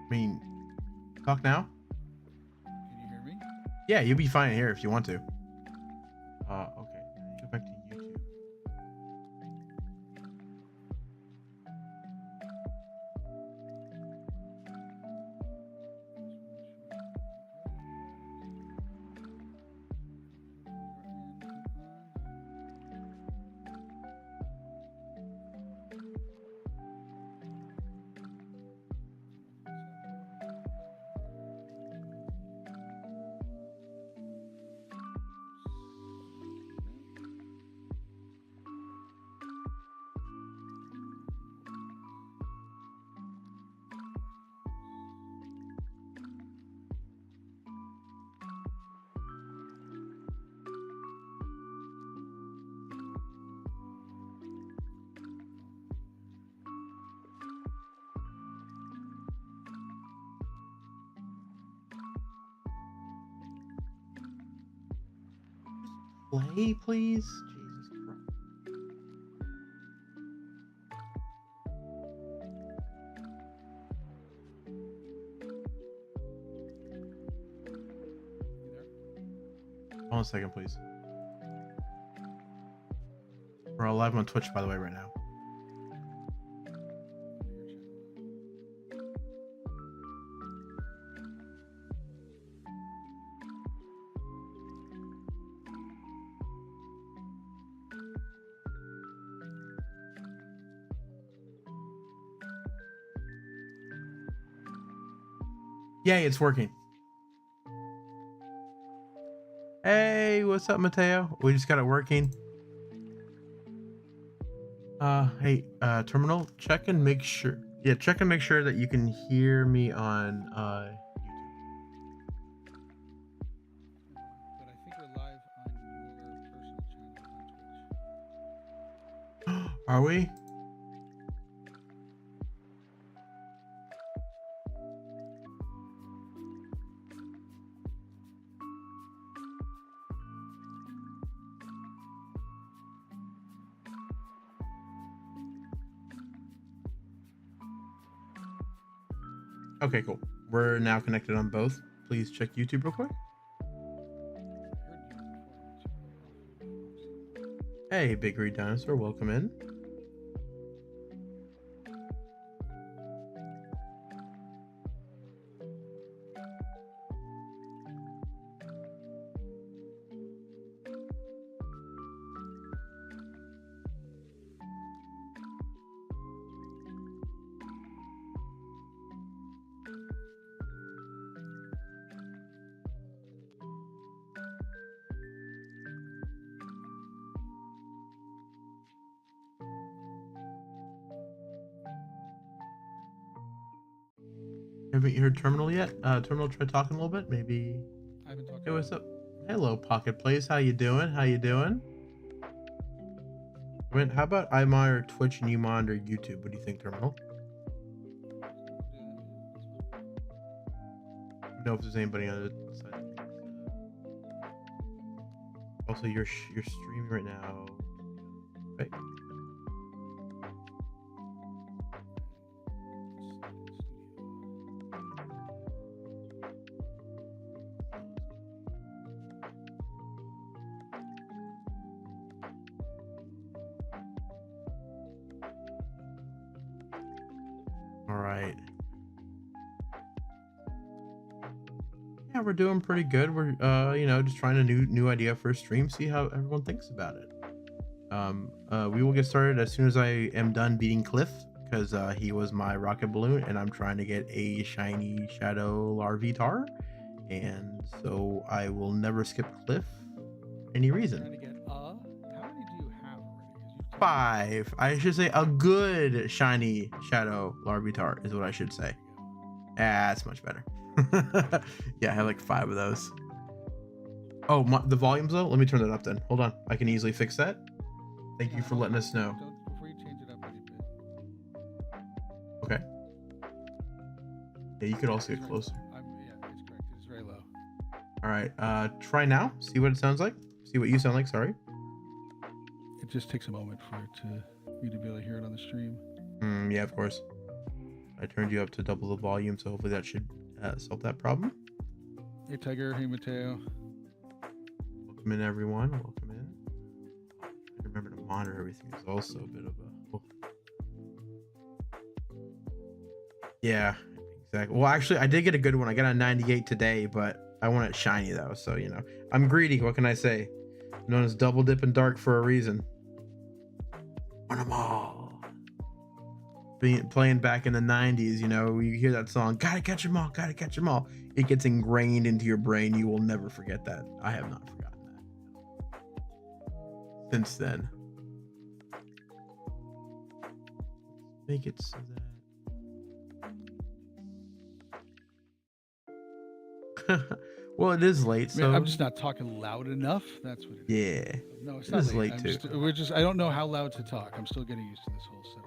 I mean, talk now. Can you hear me? Yeah, you'll be fine here if you want to. Okay. Go back to YouTube. Play, please. Jesus Christ. You there? Hold on a second, please. We're live on Twitch, by the way, right now. Yay, it's working. Hey, what's up, Mateo? We just got it working. Hey, terminal, check and make sure. Yeah, check and make sure that you can hear me on YouTube. But I think we're live on your personal channel on Twitch. Are we? Okay, cool. We're now connected on both. Please check YouTube real quick. Hey, Big Green Dinosaur, welcome in. Haven't you heard Terminal yet? Terminal, try talking a little bit, maybe. I haven't talked. Hey, what's up? Hello, Pocket Place. How you doing? How you doing? How about I monitor Twitch and you monitor YouTube? What do you think, Terminal? Know if there's anybody on the side. Also, you're streaming right now, right? All right. Yeah, we're doing pretty good. We're just trying a new idea for a stream, see how everyone thinks about it. We will get started as soon as I am done beating Cliff, because he was my rocket balloon and I'm trying to get a shiny shadow larvitar, and so I will never skip Cliff for any reason. Trying to get how many do you have already? 5. I should say a good shiny shadow larvitar is what I should say. That's much better. Yeah, I have like 5 of those. Oh, the volume's low? Let me turn that up then. Hold on. I can easily fix that. Thank you for letting us know. Before you change it up any bit. Okay. Yeah, you could also get closer. Yeah, it's correct. It's very low. All right. Try now. See what it sounds like. See what you sound like. Sorry. It just takes a moment for me to be able to hear it on the stream. Yeah, of course. I turned you up to double the volume, so hopefully that should solve that problem. Hey, Tiger. Hey, Mateo. Welcome in, everyone. Welcome in. Remember to monitor everything is also a bit of a... Oh. Yeah, exactly. Well, actually, I did get a good one. I got a 98 today, but I want it shiny, though. So, you know, I'm greedy. What can I say? Known as double dipping dark for a reason. Want them all. Playing back in the 90s, you know, you hear that song, gotta catch them all, gotta catch them all. It gets ingrained into your brain. You will never forget that. I have not forgotten that since then. Make it so that... Well, it is late, so... I'm just not talking loud enough. That's what it is. Yeah. No, it's It not is late. late too. I don't know how loud to talk. I'm still getting used to this whole setup.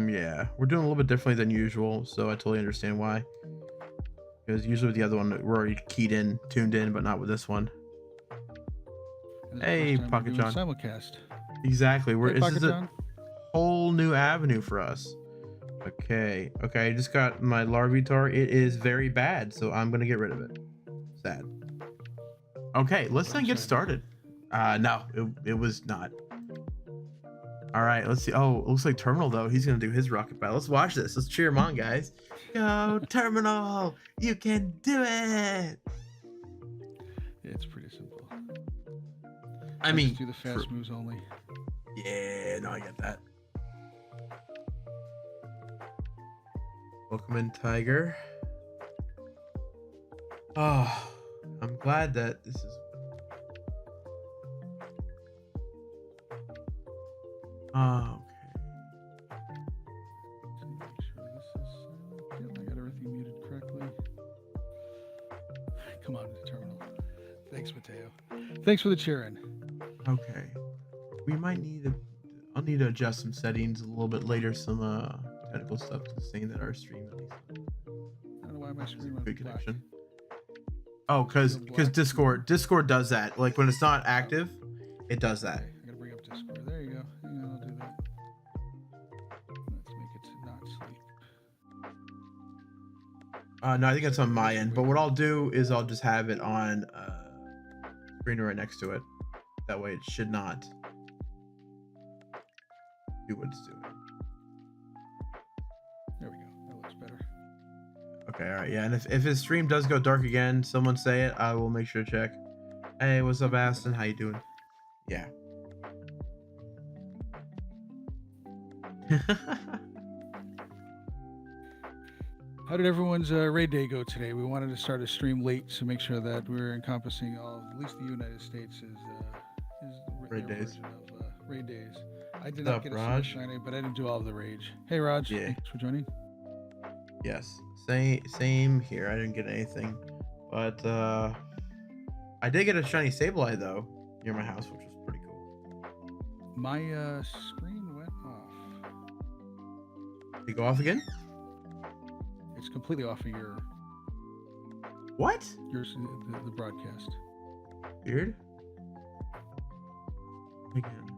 Yeah. We're doing a little bit differently than usual, so I totally understand why. Because usually with the other one, we're already keyed in, tuned in, but not with this one. Hey, Pocket John. Simulcast. Exactly. This is a whole new avenue for us. Okay. I just got my Larvitar. It is very bad, so I'm gonna get rid of it. Sad. Okay, let's then get started. No, it was not. All right, let's see. Oh, it looks like Terminal, though. He's gonna do his rocket battle. Let's watch this. Let's cheer him on, guys. Go Terminal, you can do it. It's pretty simple. I mean, just do the fast moves only. Yeah, no, I get that. Welcome in, Tiger. Oh, I'm glad that this is... Oh, okay. Make sure this is... I got everything muted correctly. Come on, Terminal. Thanks, Mateo. Thanks for the cheering. Okay. We might need to... I'll need to adjust some settings a little bit later. Some technical stuff to saying that our stream at least... I don't know why my screen went good black. connection. Oh, because Discord does that. Like when it's not active, it does that. Okay, I gotta bring up Discord. There you go. Hang on, I'll do that. Let's make it not sleep. No, I think it's on my end. But what I'll do is I'll just have it on screen right next to it. That way it should not do what it's doing. There we go. That looks better. Okay, all right, yeah. And if his stream does go dark again, someone say it. I will make sure to check. Hey, what's up, Aston? How you doing? Yeah. How did everyone's raid day go today? We wanted to start a stream late to make sure that we're encompassing all, at least the United States is Raid days. version of raid days. I did What's not up, get a Raj? shiny, but I didn't do all of the rage. Hey, Raj. Yeah. Thanks for joining. Yes, same here. I didn't get anything, but I did get a shiny Sableye though near my house, which was pretty cool. My screen went off. Did it go off again? It's completely off of your What? the broadcast. Weird. Again.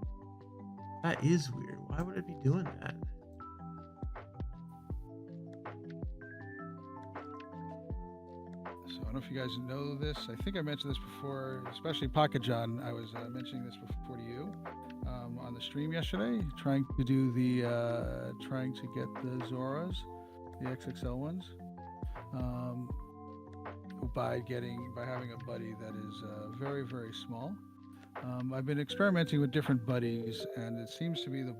That is weird. Why would it be doing that? So I don't know if you guys know this. I think I mentioned this before, especially Pocket John. I was mentioning this before to you on the stream yesterday, trying to do the trying to get the Zoras, the XXL ones, by having a buddy that is very, very small. I've been experimenting with different buddies, and it seems to be the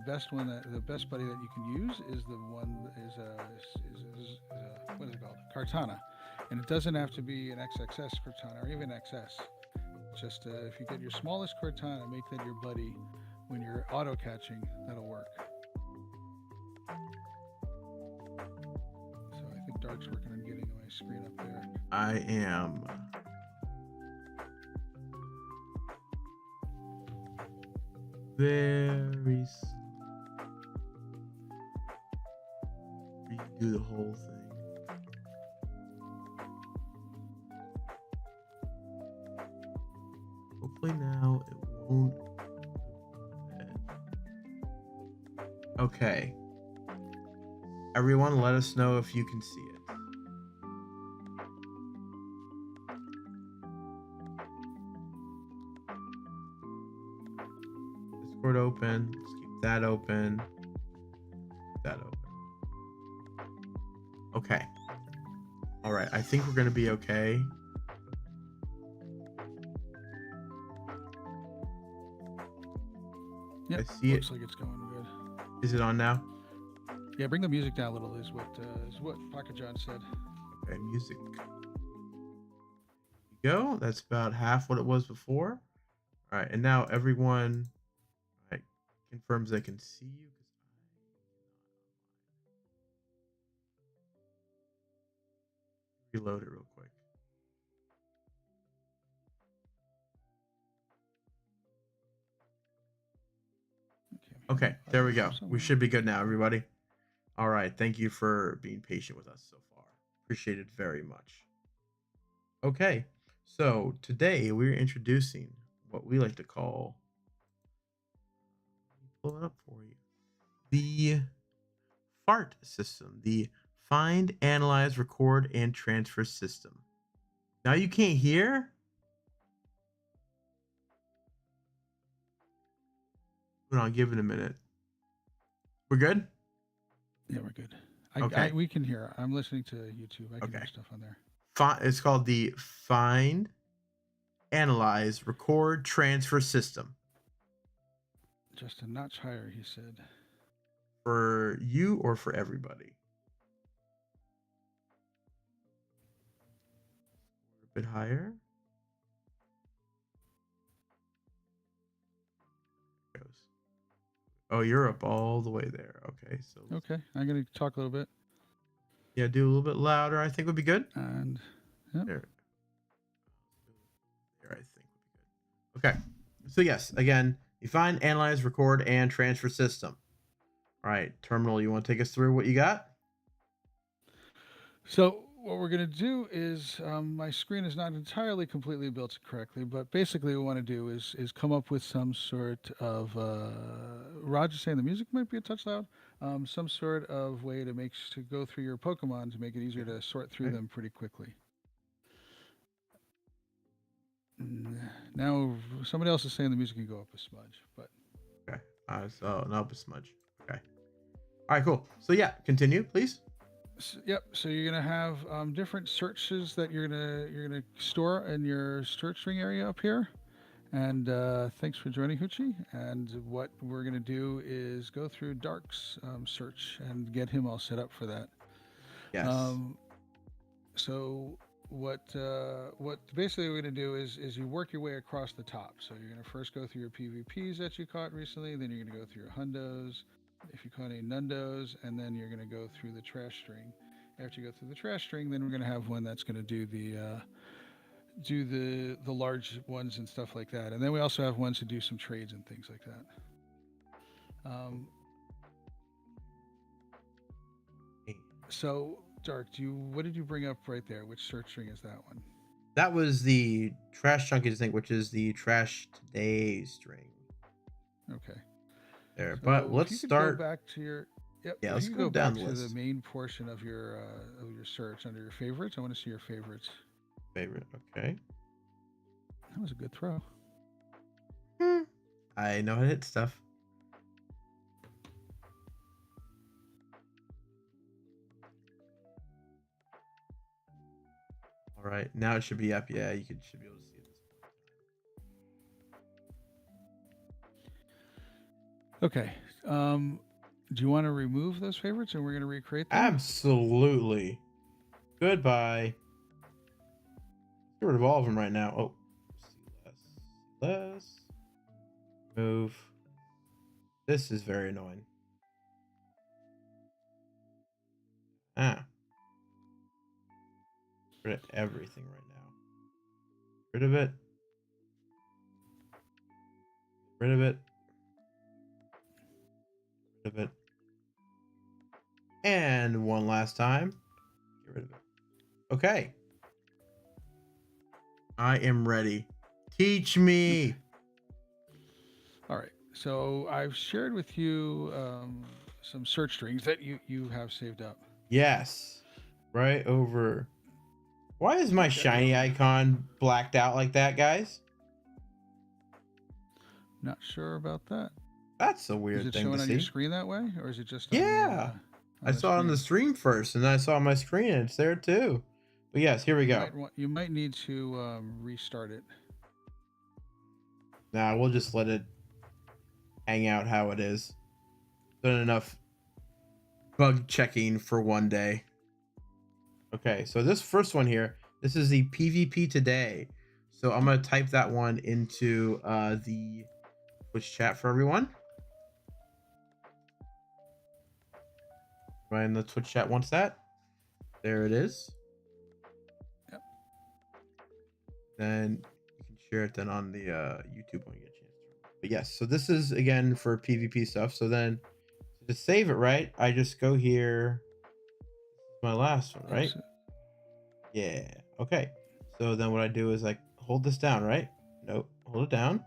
best buddy that you can use is the one that is what is it called? Kartana. And it doesn't have to be an XXS Cortana or even XS. Just if you get your smallest Cortana, make that your buddy when you're auto catching, that'll work. So I think Dark's working on getting my screen up there. I am. Very slow. Redo the whole thing. Hopefully now it won't. Okay. Everyone, let us know if you can see it. Discord open. Let's keep that open. That open. Okay. All right. I think we're gonna be okay. Yep, I see it. looks like it's going good. Is it on now? Yeah, bring the music down a little. Is what Pocket John said. Okay, music. Go. That's about half what it was before. All right, and now everyone confirms they can see you. Reload it real quick. Okay, there we go. We should be good now, everybody. All right, thank you for being patient with us so far. Appreciate it very much. Okay, so today we're introducing what we like to call, pull it up for you, the FART system, the Find, Analyze, Record, and Transfer system. Now you can't hear? Hold on, give it a minute. We're good? Yeah, we're good. Okay. We can hear. I'm listening to YouTube. I can hear stuff on there. It's called the Find, Analyze, Record, Transfer system. Just a notch higher, he said. For you or for everybody? A bit higher. Goes. Oh, you're up all the way there. Okay, so okay, I'm gonna talk a little bit. Yeah, do a little bit louder. I think would be good. And yeah, there I think would be good. Okay, so yes, again, you find, analyze, record, and transfer system. All right, Terminal, you want to take us through what you got? So what we're going to do is my screen is not entirely completely built correctly, but basically what we want to do is come up with some sort of Roger saying the music might be a touch loud, some sort of way to go through your Pokemon to make it easier to sort through them pretty quickly. Now somebody else is saying the music can go up a smudge, but okay. So not up a smudge. Okay. All right, cool. So yeah, continue, please. Yep. So you're gonna have different searches that you're gonna store in your search string area up here. And thanks for joining, Hoochie. And what we're gonna do is go through Dark's search and get him all set up for that. Yes. So what basically we're gonna do is you work your way across the top. So you're gonna first go through your PvPs that you caught recently. Then you're gonna go through your hundos. If you caught any nundos, and then you're going to go through the trash string. After you go through the trash string, then we're going to have one that's going to do the large ones and stuff like that. And then we also have ones to do some trades and things like that. So Dark, what did you bring up right there? Which search string is that one? That was the trash chunky thing, which is the trash today string. Okay. There, so but let's start. Go back to your. Yep. Yeah, let's go down back to the main portion of your search under your favorites. I want to see your favorites. Favorite. Okay. That was a good throw. I know how to hit stuff. All right, now it should be up. Yeah, you should be able to see it. Okay. Do you want to remove those favorites and we're going to recreate them? Absolutely. Goodbye. Get rid of all of them right now. Oh, less. Move. This is very annoying. Get rid of everything right now. Rid of it. Rid of it. Rid of it. And one last time. Get rid of it. Okay. I am ready. Teach me. All right. So I've shared with you some search strings that you have saved up. Yes. Right over. Why is my Okay, shiny icon blacked out like that, guys? not sure about that. That's a Is weird it thing to showing on your see. screen that way, or is it just Yeah. I on the saw it on the screen? stream first, and then I saw it on my screen, and it's there too. But yes, here we go. You might need to restart it. Now we'll just let it hang out how it is. Done enough bug checking for one day. Okay, so this first one here, this is the PvP today. So I'm gonna type that one into the Twitch chat for everyone. Right in the Twitch chat wants that. There it is. Yep. Then you can share it then on the YouTube when you get a chance. But yes, so this is again for PvP stuff. So then to save it, right? I just go here. This is my last one, right? Yeah. Okay. So then what I do is I hold this down, right? Nope. Hold it down.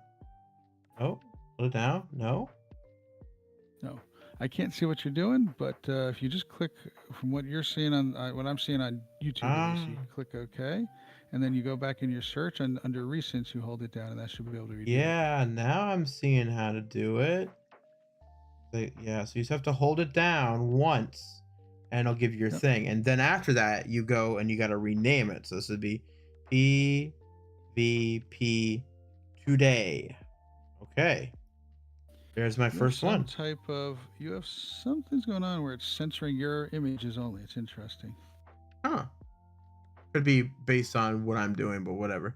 No. Hold it down. No. No, I can't see what you're doing, but if you just click from what you're seeing on what I'm seeing on YouTube, at least, you click OK, and then you go back in your search and under recents you hold it down, and that should be able to redo it. Yeah. Now I'm seeing how to do it. Yeah. So you just have to hold it down once, and it'll give you your thing. And then after that, you go and you got to rename it. So this would be PvP today. Okay. There's my first one. You have something's going on where it's censoring your images only. It's interesting. Huh. Could be based on what I'm doing, but whatever.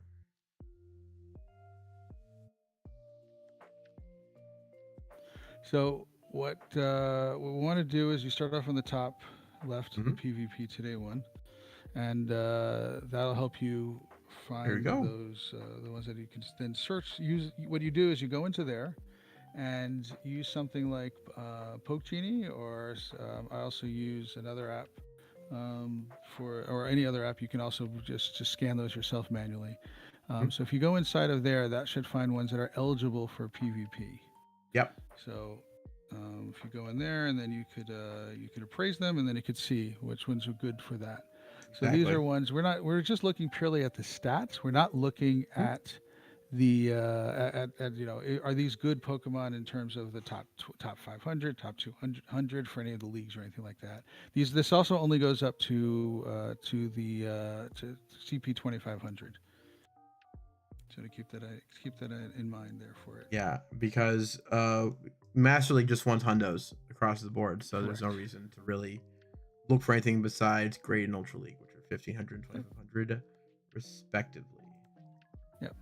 So what we want to do is you start off on the top left, the PvP today one, and that'll help you find those the ones that you can then search. Use what you do is you go into there and use something like Poke Genie, or I also use another app or any other app. You can also just scan those yourself manually. So if you go inside of there, that should find ones that are eligible for PvP. Yep. So if you go in there, and then you could appraise them, and then you could see which ones are good for that. So these are ones we're just looking purely at the stats. We're not looking at the are these good Pokemon in terms of the top 500, top 200 for any of the leagues or anything like that. This also only goes up to CP 2500. So to keep that in mind there for it. Yeah, because Master League just wants hundos across the board, so there's no reason to really look for anything besides Great and Ultra League, which are 1500 and 2500 respectively. Yep.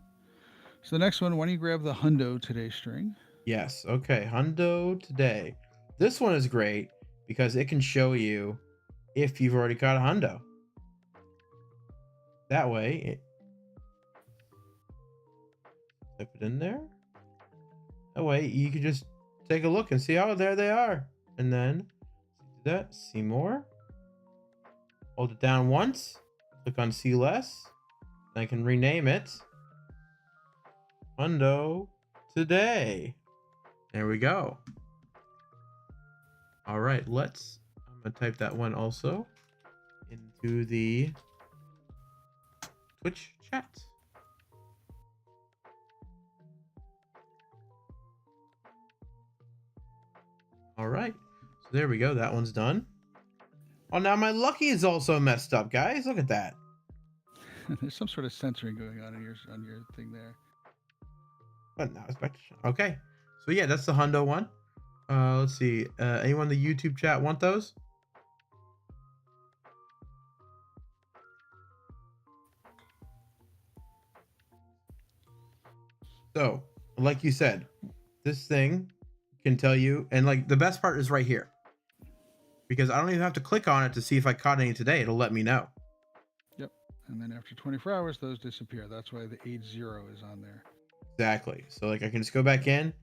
So the next one, why don't you grab the Hundo Today string? Yes. Okay. Hundo Today. This one is great because it can show you if you've already got a Hundo. That way, type it in there. That way, you can just take a look and see, oh, there they are. And then do that. See more. Hold it down once. Click on see less. And I can rename it Hundo Today. There we go. All right, I'm gonna type that one also into the Twitch chat. All right, so there we go. That one's done. Oh, now my Lucky is also messed up, guys. Look at that. There's some sort of censoring going on your thing there. But now it's back to okay. So yeah, that's the Hundo one. Let's see. Anyone in the YouTube chat want those? So, like you said, this thing can tell you, and like the best part is right here, because I don't even have to click on it to see if I caught any today. It'll let me know. Yep. And then after 24 hours, those disappear. That's why the age 0 is on there. Exactly. So like I can just go back in,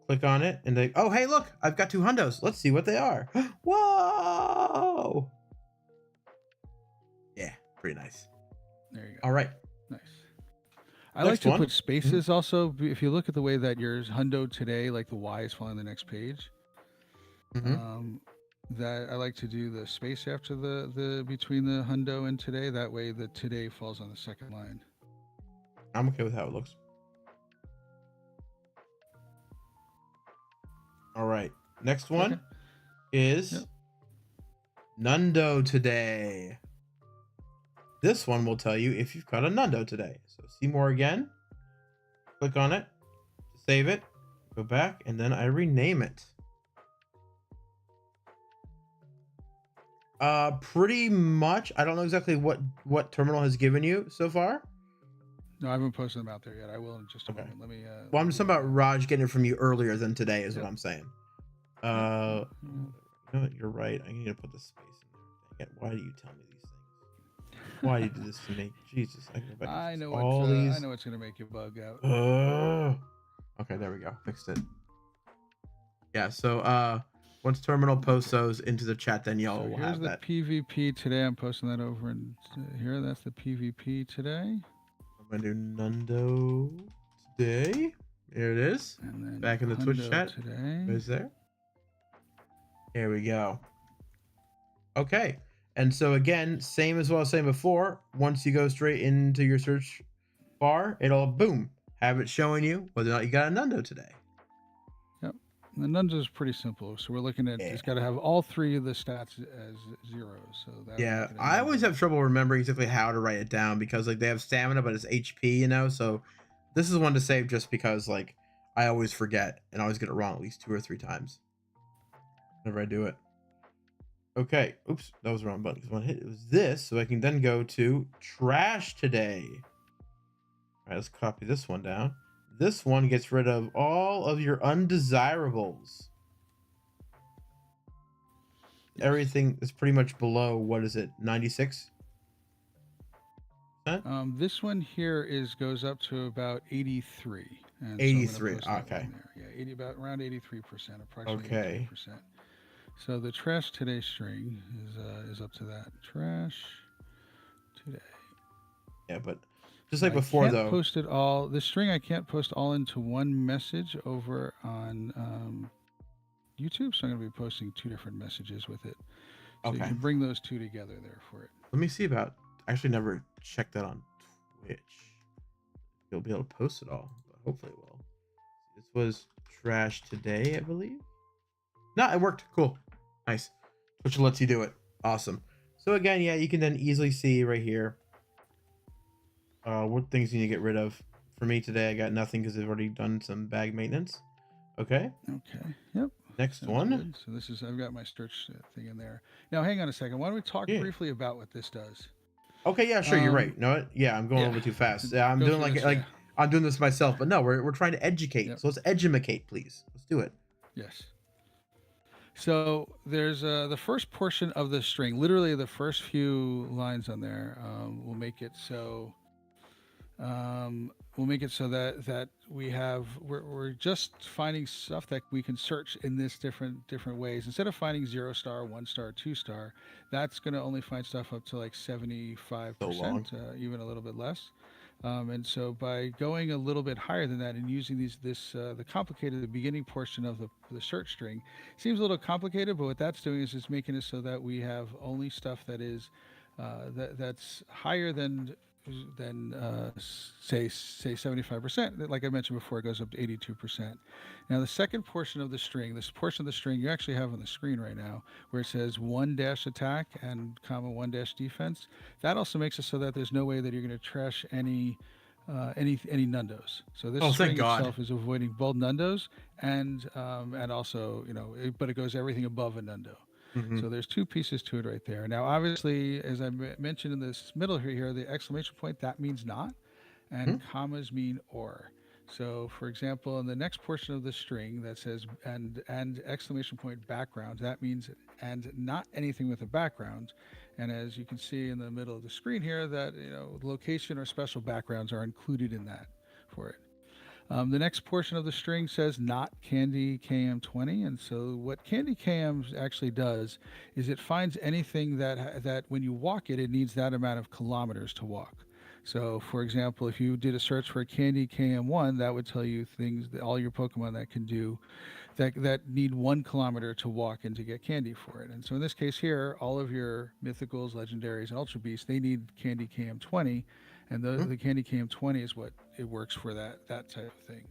click on it, and they, oh, hey, look, I've got 2 hundos. Let's see what they are. Whoa. Yeah, pretty nice. There you go. All right. Nice. I like to put spaces also. If you look at the way that your Hundo Today, like the Y is following the next page, Mm-hmm. Um, that I like to do the space after the between the hundo and today. That way, the today falls on the second line. I'm okay with how it looks. All right. Next Okay. one is Yep. Nundo today. This one will tell you if you've caught a Nundo today. So see more again. Click on it to save it. Go back and then I rename it. Pretty much. I don't know exactly what terminal has given you so far. No, I haven't posted them out there yet. I will in just a Okay. moment. Let me. Well, Let I'm me just do talking that about now. Raj getting it from you earlier than today, is what Yep. I'm saying. Yep. You know what? You're right. I need to put the space in there. Dang it. Why do you tell me these things? Why do you do this to me? Jesus, I can go back and I fix know what. all I these. know what's gonna make you bug out. Okay, there we go. Fixed it. Yeah, so once terminal posts Okay. those into the chat, then So y'all will here's have the that. PvP today. I'm posting that over in here. That's the PvP today. I'm gonna do Nundo today. There it is. And then Back in the Twitch hundo chat. today. Is there? Here we go. Okay. And so again, same as what I was saying before. Once you go straight into your search bar, it'll boom have it showing you whether or not you got a Nundo today. Yep. The nuns is pretty simple. So we're looking at Yeah. it's got to have all three of the stats as zeros. So that would Yeah, make it a I always nundo. have trouble remembering exactly how to write it down because like they have stamina, but it's HP, you know. So this is one to save just because like I always forget and I always get it wrong at least 2 or 3 times whenever I do it. Okay, oops, that was the wrong button because when I hit it was this, so I can then go to trash today. All right, let's copy this one down. This one gets rid of all of your undesirables. Yes. Everything is pretty much below, what is it, 96%? This one here goes up to about 83, and so I'm going to 83. post that one Okay. in there. Yeah, 80 about around 83%, approximately Okay. 83%. So the trash today string is up to that. Trash today. Yeah, but just So like I before, can't though. post it all. The string I can't post all into one message over on YouTube. So I'm going to be posting two different messages with it. So you Okay. can bring those two together there for it. Let me see about. I actually never checked that on Twitch. You'll be able to post it all, but hopefully it will. This was trash today, I believe. No, it worked. Cool. Nice. Twitch lets you do it. Awesome. So again, yeah, you can then easily see right here what things you need to get rid of. For me today, I got nothing because I've already done some bag maintenance. Okay. Okay. Yep. Next Sounds one. good. So this is I've got my search thing in there. Now hang on a second. Why don't we talk Yeah. briefly about what this does? Okay, yeah, sure, you're right. Um, No, yeah, I'm going a yeah. little bit too fast. Yeah, I'm Go doing through like this. Yeah. like I'm doing this myself, but no, we're trying to educate. Yep. So let's edumacate, please. Let's do it. Yes. So there's the first portion of the string. Literally, the first few lines on there will make it so. We'll make it so that we're just finding stuff that we can search in this different ways instead of finding 0 star, 1 star, 2 star. That's going to only find stuff up to like 75%, So long. even a little bit less. And so by going a little bit higher than that and using the complicated the beginning portion of the search string seems a little complicated, but what that's doing is it's making it so that we have only stuff that is that's higher than say 75%. Like I mentioned before, it goes up to 82%. Now the second portion of the string, this portion of the string you actually have on the screen right now, where it says 1-attack and comma 1-defense. That also makes it so that there's no way that you're going to trash any nundos. So this Oh, thank string God. itself is avoiding both nundos and also but it goes everything above a nundo. Mm-hmm. So there's two pieces to it right there. Now, obviously, as I mentioned in this middle here, the exclamation point that means not, and commas mean or. So, for example, in the next portion of the string that says and exclamation point background, that means and not anything with a background. And as you can see in the middle of the screen here, that location or special backgrounds are included in that for it. The next portion of the string says not Candy KM20, and so what Candy KM actually does is it finds anything that when you walk it, it needs that amount of kilometers to walk. So, for example, if you did a search for Candy KM1, that would tell you things that all your Pokemon that can do that need 1 kilometer to walk in to get candy for it. And so in this case here, all of your mythicals, legendaries, and ultra beasts, they need Candy KM20, and Mhm. the Candy KM20 is what it works for that type of thing.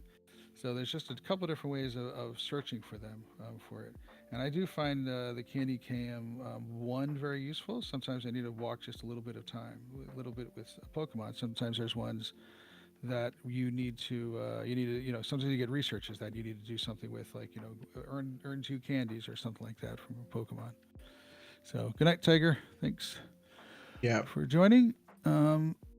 So there's just a couple different ways of searching for them for it. And I do find the Candy Cam one very useful. Sometimes I need to walk just a little bit of time, a little bit with a Pokemon. Sometimes there's ones that you need to sometimes you get researches that you need to do something with, like earn 2 candies or something like that from a Pokemon. So good night, Tiger. Thanks Yeah. for joining.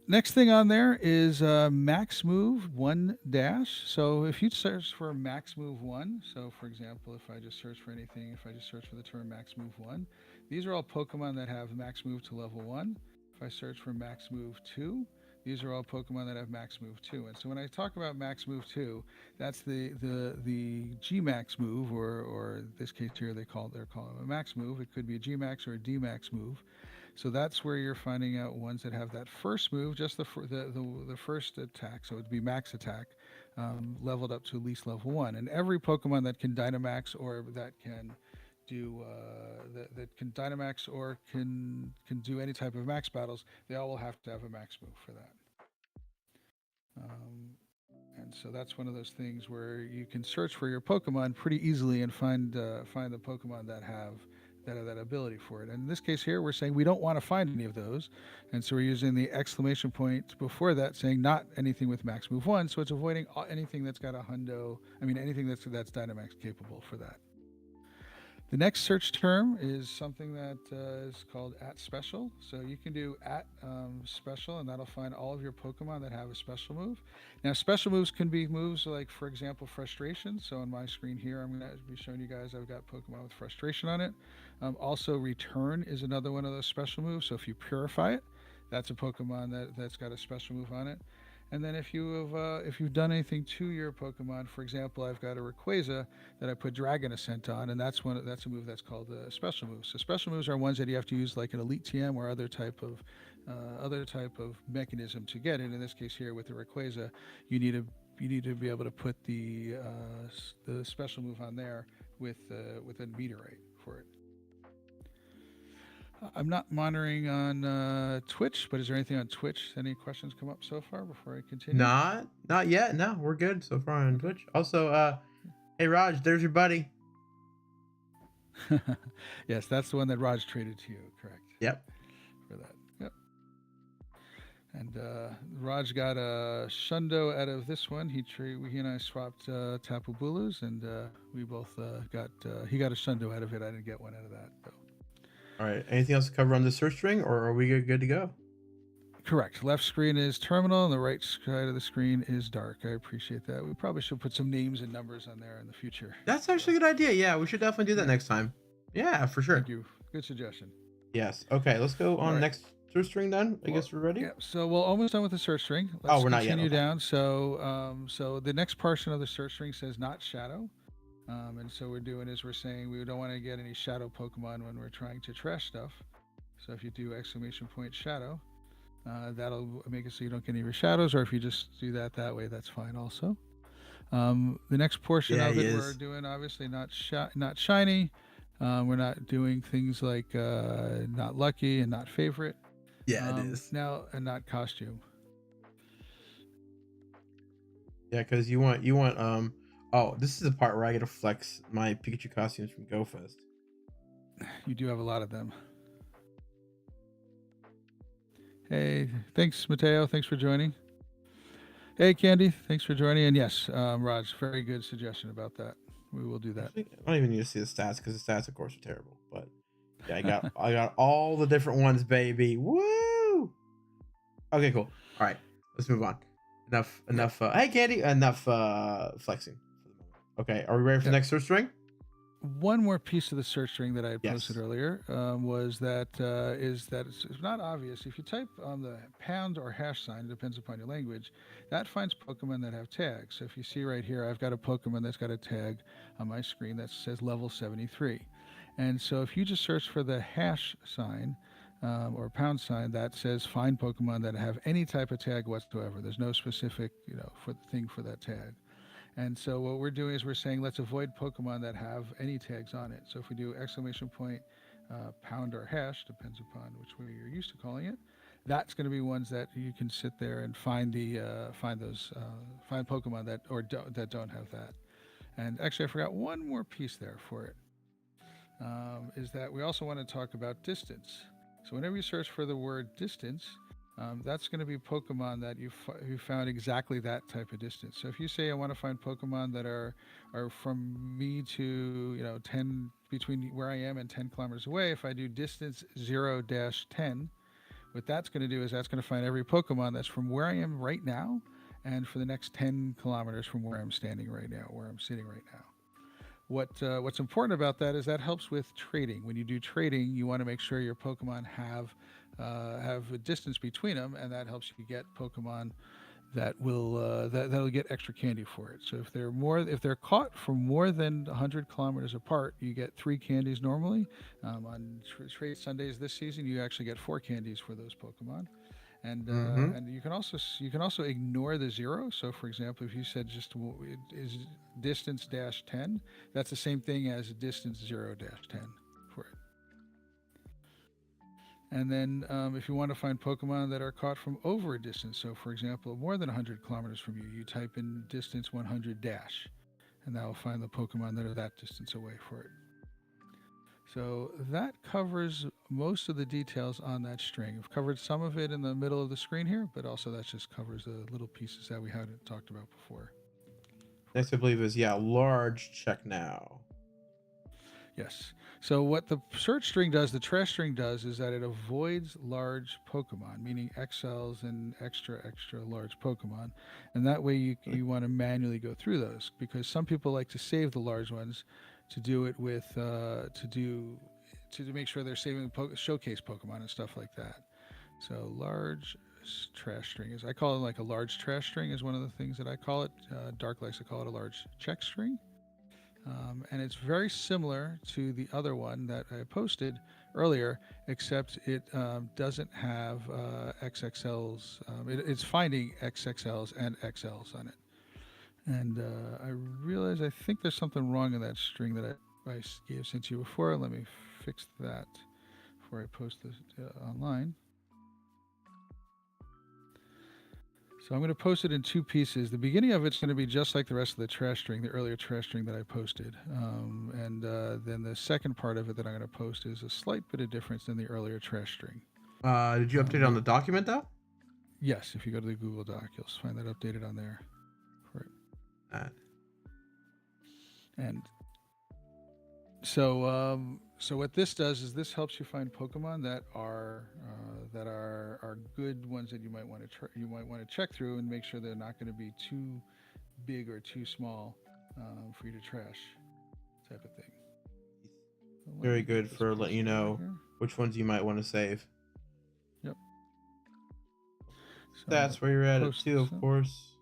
Next thing on there is max move one dash. So if you search for max move one, so for example, if I just search for anything, if I just search for the term max move one, these are all Pokemon that have max move to level one. If I search for max move two, these are all Pokemon that have max move two. And so when I talk about max move two, that's the G max move, or in this case here they're calling it a max move. It could be a G max or a D max move. So that's where you're finding out ones that have that first move, just the first attack. So it'd be max attack, leveled up to at least level one. And every Pokemon that can Dynamax or that can do that can Dynamax or can do any type of max battles, they all will have to have a max move for that. Um, and so that's one of those things where you can search for your Pokemon pretty easily and find the Pokemon that have that ability for it. And in this case here, we're saying we don't want to find any of those, and so we're using the exclamation point before that, saying not anything with max move one. So it's avoiding anything that's got a hundo. I mean anything that's Dynamax capable for that. The next search term is something that is called at special. So you can do at special, and that'll find all of your Pokemon that have a special move. Now, special moves can be moves like, for example, frustration. So on my screen here, I'm going to be showing you guys I've got Pokemon with frustration on it. Also, return is another one of those special moves. So if you purify it, that's a Pokemon that's got a special move on it. And then if you've done anything to your Pokemon, for example, I've got a Rayquaza that I put Dragon Ascent on, and that's a move that's called a special move. So special moves are ones that you have to use like an Elite TM or other type of mechanism to get it. In this case here with the Rayquaza, you need to you need to be able to put the special move on there with a meteorite for it. I'm not monitoring on Twitch, but is there anything on Twitch? Any questions come up so far before I continue? Not yet. No, we're good so far on Okay. Twitch. Also, hey Raj, there's your buddy. Yes, that's the one that Raj traded to you, correct? Yep. For that. Yep. And Raj got a Shundo out of this one. He and I swapped Tapu Bulus, and we both got. He got a Shundo out of it. I didn't get one out of that though. All right. Anything else to cover on the search string, or are we good to go? Correct. Left screen is terminal, and the right side of the screen is dark. I appreciate that. We probably should put some names and numbers on there in the future. That's So, actually a good idea. Yeah, we should definitely do that yeah. next time. Yeah, for Thank sure. you. Good suggestion. Yes. Okay, let's go All on right. next search string then. I Well, guess we're ready. yeah. So we're almost done with the search string. Oh, Let's we're not yet. continue Okay. down. So the next portion of the search string says not shadow. And so we're doing is we're saying we don't want to get any shadow Pokemon when we're trying to trash stuff. So if you do exclamation point shadow, that'll make it so you don't get any of your shadows. Or if you just do that way, that's fine also. The next portion Yeah, of he it we're is. doing obviously not shiny. We're not doing things like not lucky and not favorite. Yeah, it is. Now and not costume. Yeah, because you want. Oh, this is the part where I get to flex my Pikachu costumes from GoFest. You do have a lot of them. Hey, thanks, Mateo. Thanks for joining. Hey, Candy. Thanks for joining. And yes, Raj, very good suggestion about that. We will do that. Actually, I don't even need to see the stats because the stats, of course, are terrible. But yeah, I got all the different ones, baby. Woo! Okay, cool. All right, let's move on. Enough. Yep. Enough. Hey, Candy. Enough flexing for the moment. Okay, are we ready for the Yep. next search string? One more piece of the search string that I had posted Yes. earlier was that it's not obvious. If you type on the pound or hash sign, it depends upon your language, that finds Pokemon that have tags. So if you see right here, I've got a Pokemon that's got a tag on my screen that says level 73. And so if you just search for the hash sign, or pound sign that says find Pokemon that have any type of tag whatsoever. There's no specific, for the thing for that tag. And so what we're doing is we're saying let's avoid Pokemon that have any tags on it. So if we do exclamation point, pound or hash, depends upon which way you're used to calling it. That's going to be ones that you can sit there and find find Pokemon that don't have that. And actually, I forgot one more piece there for it. Is that we also want to talk about distance. So whenever you search for the word distance, that's going to be Pokemon that you found exactly that type of distance. So if you say I want to find Pokemon that are from me to 10 between where I am and 10 kilometers away, if I do distance 0-10, what that's going to do is that's going to find every Pokemon that's from where I am right now, and for the next 10 kilometers from where I'm standing right now, where I'm sitting right now. What's important about that is that helps with trading. When you do trading, you want to make sure your Pokemon have a distance between them, and that helps you get Pokemon that'll get extra candy for it. So if they're caught from more than 100 kilometers apart, you get 3 candies normally. On trade Sundays this season, you actually get 4 candies for those Pokemon. Mm-hmm. And you can also ignore the zero. So, for example, if you said just it is distance dash 10, that's the same thing as distance 0-10 for it. And then if you want to find Pokemon that are caught from over a distance, so for example, more than 100 kilometers from you, you type in distance 100 dash, and that will find the Pokemon that are that distance away for it. So that covers most of the details on that string. I've covered some of it in the middle of the screen here, but also that just covers the little pieces that we hadn't talked about before. Next, I believe is large check now. Yes. So what the search string does, the trash string does, is that it avoids large Pokemon, meaning XLs and extra large Pokemon, and that way you want to manually go through those because some people like to save the large ones to do it with to make sure they're saving showcase Pokemon and stuff like that. So large trash string is I call it like a large trash string is one of the things that I call it. Dark likes to call it a large check string. And it's very similar to the other one that I posted earlier, except it doesn't have XXLs. It's finding XXLs and XLs on it. And I realize I think there's something wrong in that string that I gave sent to you before. Let me fix that before I post this online. So I'm going to post it in 2 pieces. The beginning of it's going to be just like the rest of the trash string, the earlier trash string that I posted. And then the second part of it that I'm going to post is a slight bit of difference than the earlier trash string. Did you update on the document though? Yes, if you go to the Google Doc, you'll find that updated on there. For it. And so what this does is this helps you find Pokemon that are good ones that you might want to check through and make sure they're not going to be too big or too small for you to trash, type of thing. So Very good for letting you know which ones you might want to save. Yep. So stats where you're at it too, of course.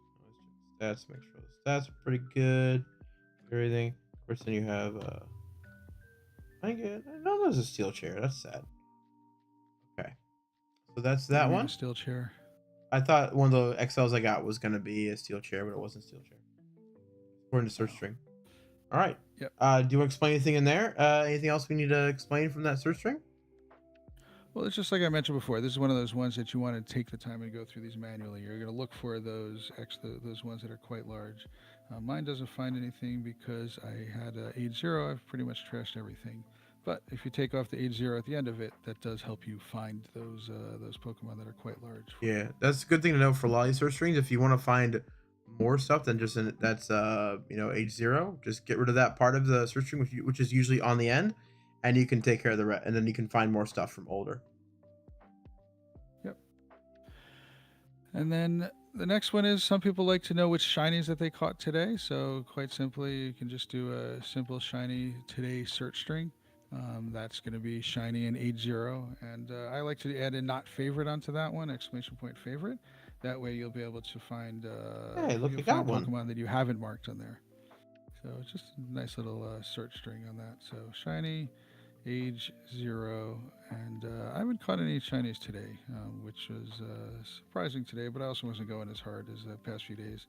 Stats, make sure the stats are pretty good. Everything. Of course, then you have I know there's a steel chair. That's sad. Okay. So that's that one. A steel chair. I thought one of the XLs I got was gonna be a steel chair, but it wasn't a steel chair. According to search string. All right. Yep. Do you want to explain anything in there? Anything else we need to explain from that search string? Well, it's just like I mentioned before. This is one of those ones that you want to take the time and go through these manually. You're going to look for those ones that are quite large. Mine doesn't find anything because I had age 0. I've pretty much trashed everything. But if you take off the age 0 at the end of it, that does help you find those Pokemon that are quite large. Yeah, that's a good thing to know for a lot of these search strings. If you want to find more stuff than just that's age 0, just get rid of that part of the search string which is usually on the end, and you can take care of the rest, and then you can find more stuff from older. Yep. And then the next one is some people like to know which shinies that they caught today. So quite simply, you can just do a simple shiny today search string. That's going to be shiny and age 0. And I like to add a not favorite onto that one, exclamation point favorite. That way you'll be able to find Pokemon that you haven't marked on there. So it's just a nice little search string on that. So shiny, age 0, and I haven't caught any Chinese today, which was surprising today. But I also wasn't going as hard as the past few days.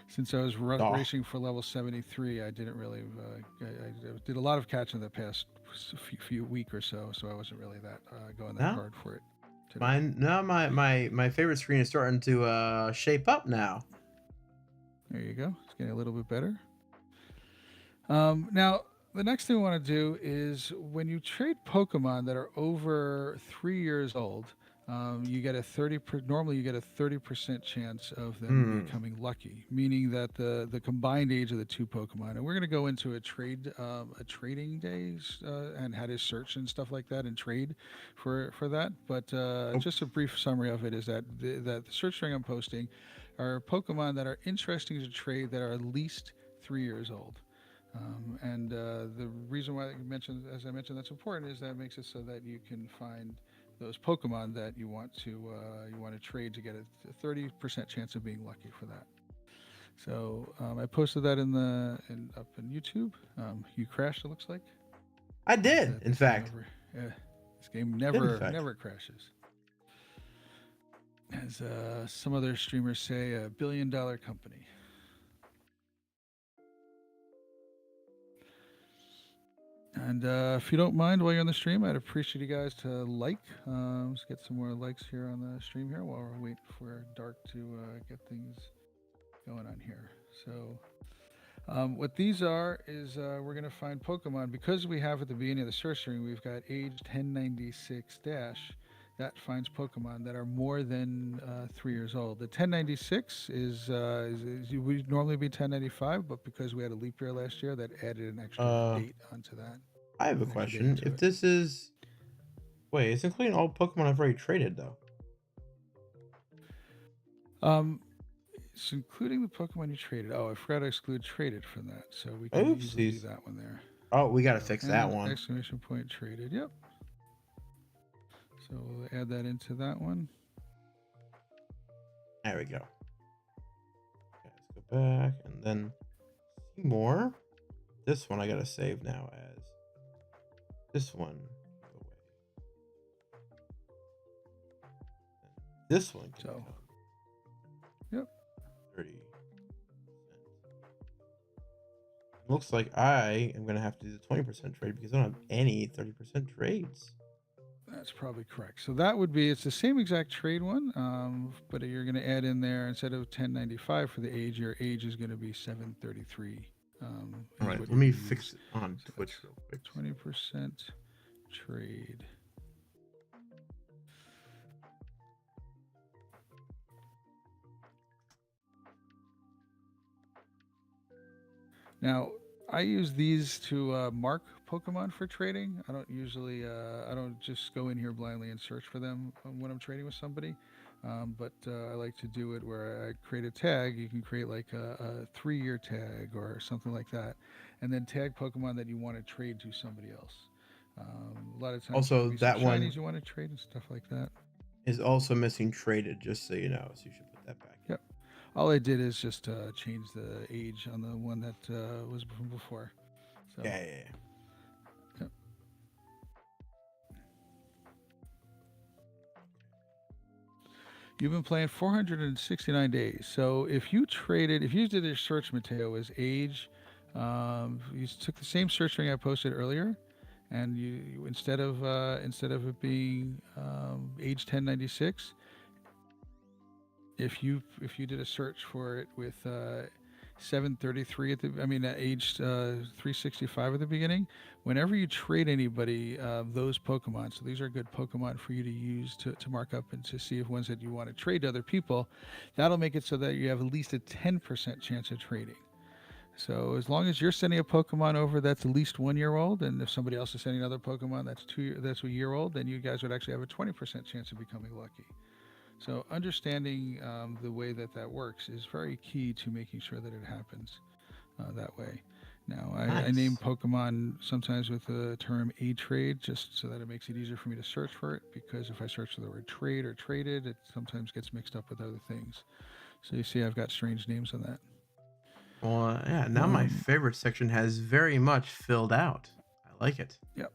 Since I was Oh, racing for level 73, I didn't really. I did a lot of catching the past few week or so, so I wasn't really that going that no, hard for it today. mine. No, my favorite screen is starting to shape up now. There you go. It's getting a little bit better. Now, the next thing we want to do is when you trade Pokemon that are over 3 years old, you get a normally you get a 30% chance of them Hmm. becoming lucky, meaning that the combined age of the two Pokemon. And we're going to go into a trading days and how to search and stuff like that and trade for that. But Oh, just a brief summary of it is that the search string I'm posting are Pokemon that are interesting to trade that are at least 3 years old. And the reason why as I mentioned, that's important is that it makes it so that you can find those Pokemon that you want to trade to get a 30% chance of being lucky for that. So I posted that up in YouTube. You crashed. It looks like I did, in this game fact. never. This game Did in fact. never crashes. As some other streamers say, $1 billion company. And if you don't mind, while you're on the stream, I'd appreciate you guys to like. Let's get some more likes here on the stream here while we're waiting for Dark to get things going on here. So, what these are is we're going to find Pokemon because we have at the beginning of the search string, we've got age 1096 dash. That finds Pokemon that are more than 3 years old. The 1096 would normally be 1095, but because we had a leap year last year, that added an extra Uh, date onto that. I have a An extra date question. into If it. this is wait, it's including all Pokemon I've already traded though. Um, it's including the Pokemon you traded. Oh, I forgot to exclude traded from that, so we can easily do Oopsies. that one there. Oh, we gotta So fix that and one. exclamation point traded. Yep. So we'll add that into that one. There we go. Okay, let's go back and then see more. This one I gotta save now as this one. Go away. This one can So become yep. 30%. Looks like I am gonna have to do the 20% trade because I don't have any 30% trades. That's probably correct. So that would be it's the same exact trade one, but you're going to add in there instead of 1095 for the age, your age is going to be 733. All Is right, what let you're me going to fix use. it on So Twitch that's real quick. 20% trade. Now, I use these to mark Pokemon for trading. I don't just go in here blindly and search for them when I'm trading with somebody. But I like to do it where I create a tag. You can create like a 3 year tag or something like that, and then tag Pokemon that you want to trade to somebody else. A lot of times there Also, could be some that shinies one you want to trade and stuff like that. is also missing traded, just so you know. So you should put that back in. Yep. All I did is just change the age on the one that was from before. So, Yeah. yep. You've been playing 469 days. So if you did a search, Mateo, as age, you took the same search string I posted earlier, and instead of it being age 1096, if you did a search for it with 733 at age 365 at the beginning, whenever you trade anybody those Pokemon, so these are good Pokemon for you to use to mark up and to see if ones that you want to trade to other people, that'll make it so that you have at least a 10% chance of trading. So as long as you're sending a Pokemon over that's at least 1 year old, and if somebody else is sending another Pokemon that's a year old, then you guys would actually have a 20% chance of becoming lucky. So understanding the way that that works is very key to making sure that it happens that way. Now, I name Nice. Pokemon sometimes with the term a trade just so that it makes it easier for me to search for it, because if I search for the word trade or traded, it sometimes gets mixed up with other things. So you see I've got strange names on that. Well, yeah. Now my Um, favorite section has very much filled out. I like it. yep.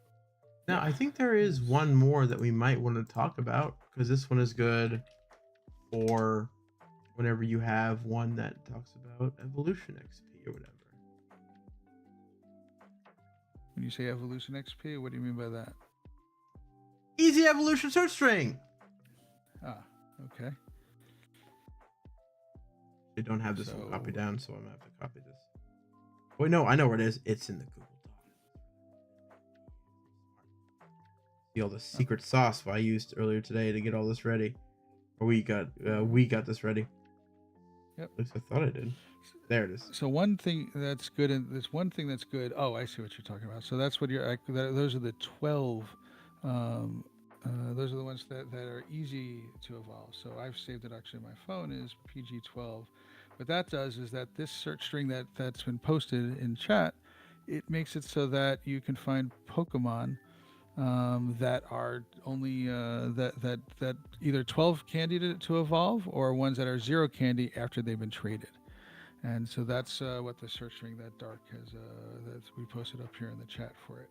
Now, Yeah. I think there is Yes. one more that we might want to talk about because this one is good for whenever you have one that talks about evolution XP or whatever. When you say evolution XP, what do you mean by that? Easy evolution search string. Ah, okay. They don't have this one copied So down, so I'm gonna have to copy this. Wait, no, I know where it is. It's in the Google Doc. See all the oh, secret sauce I used earlier today to get all this ready. Or we got this ready. yep. At least I thought I did. There it is. So one thing that's good, and there's one thing that's good. Oh, I see what you're talking about. So that's what those are the 12. Um, those are the ones that are easy to evolve. So I've saved it actually on my phone is PG12. What that does is that this search string that's been posted in chat, it makes it so that you can find Pokemon that are only that either 12 candy to evolve or ones that are 0 candy after they've been traded. And so that's what the search string that Dark has that we posted up here in the chat for it.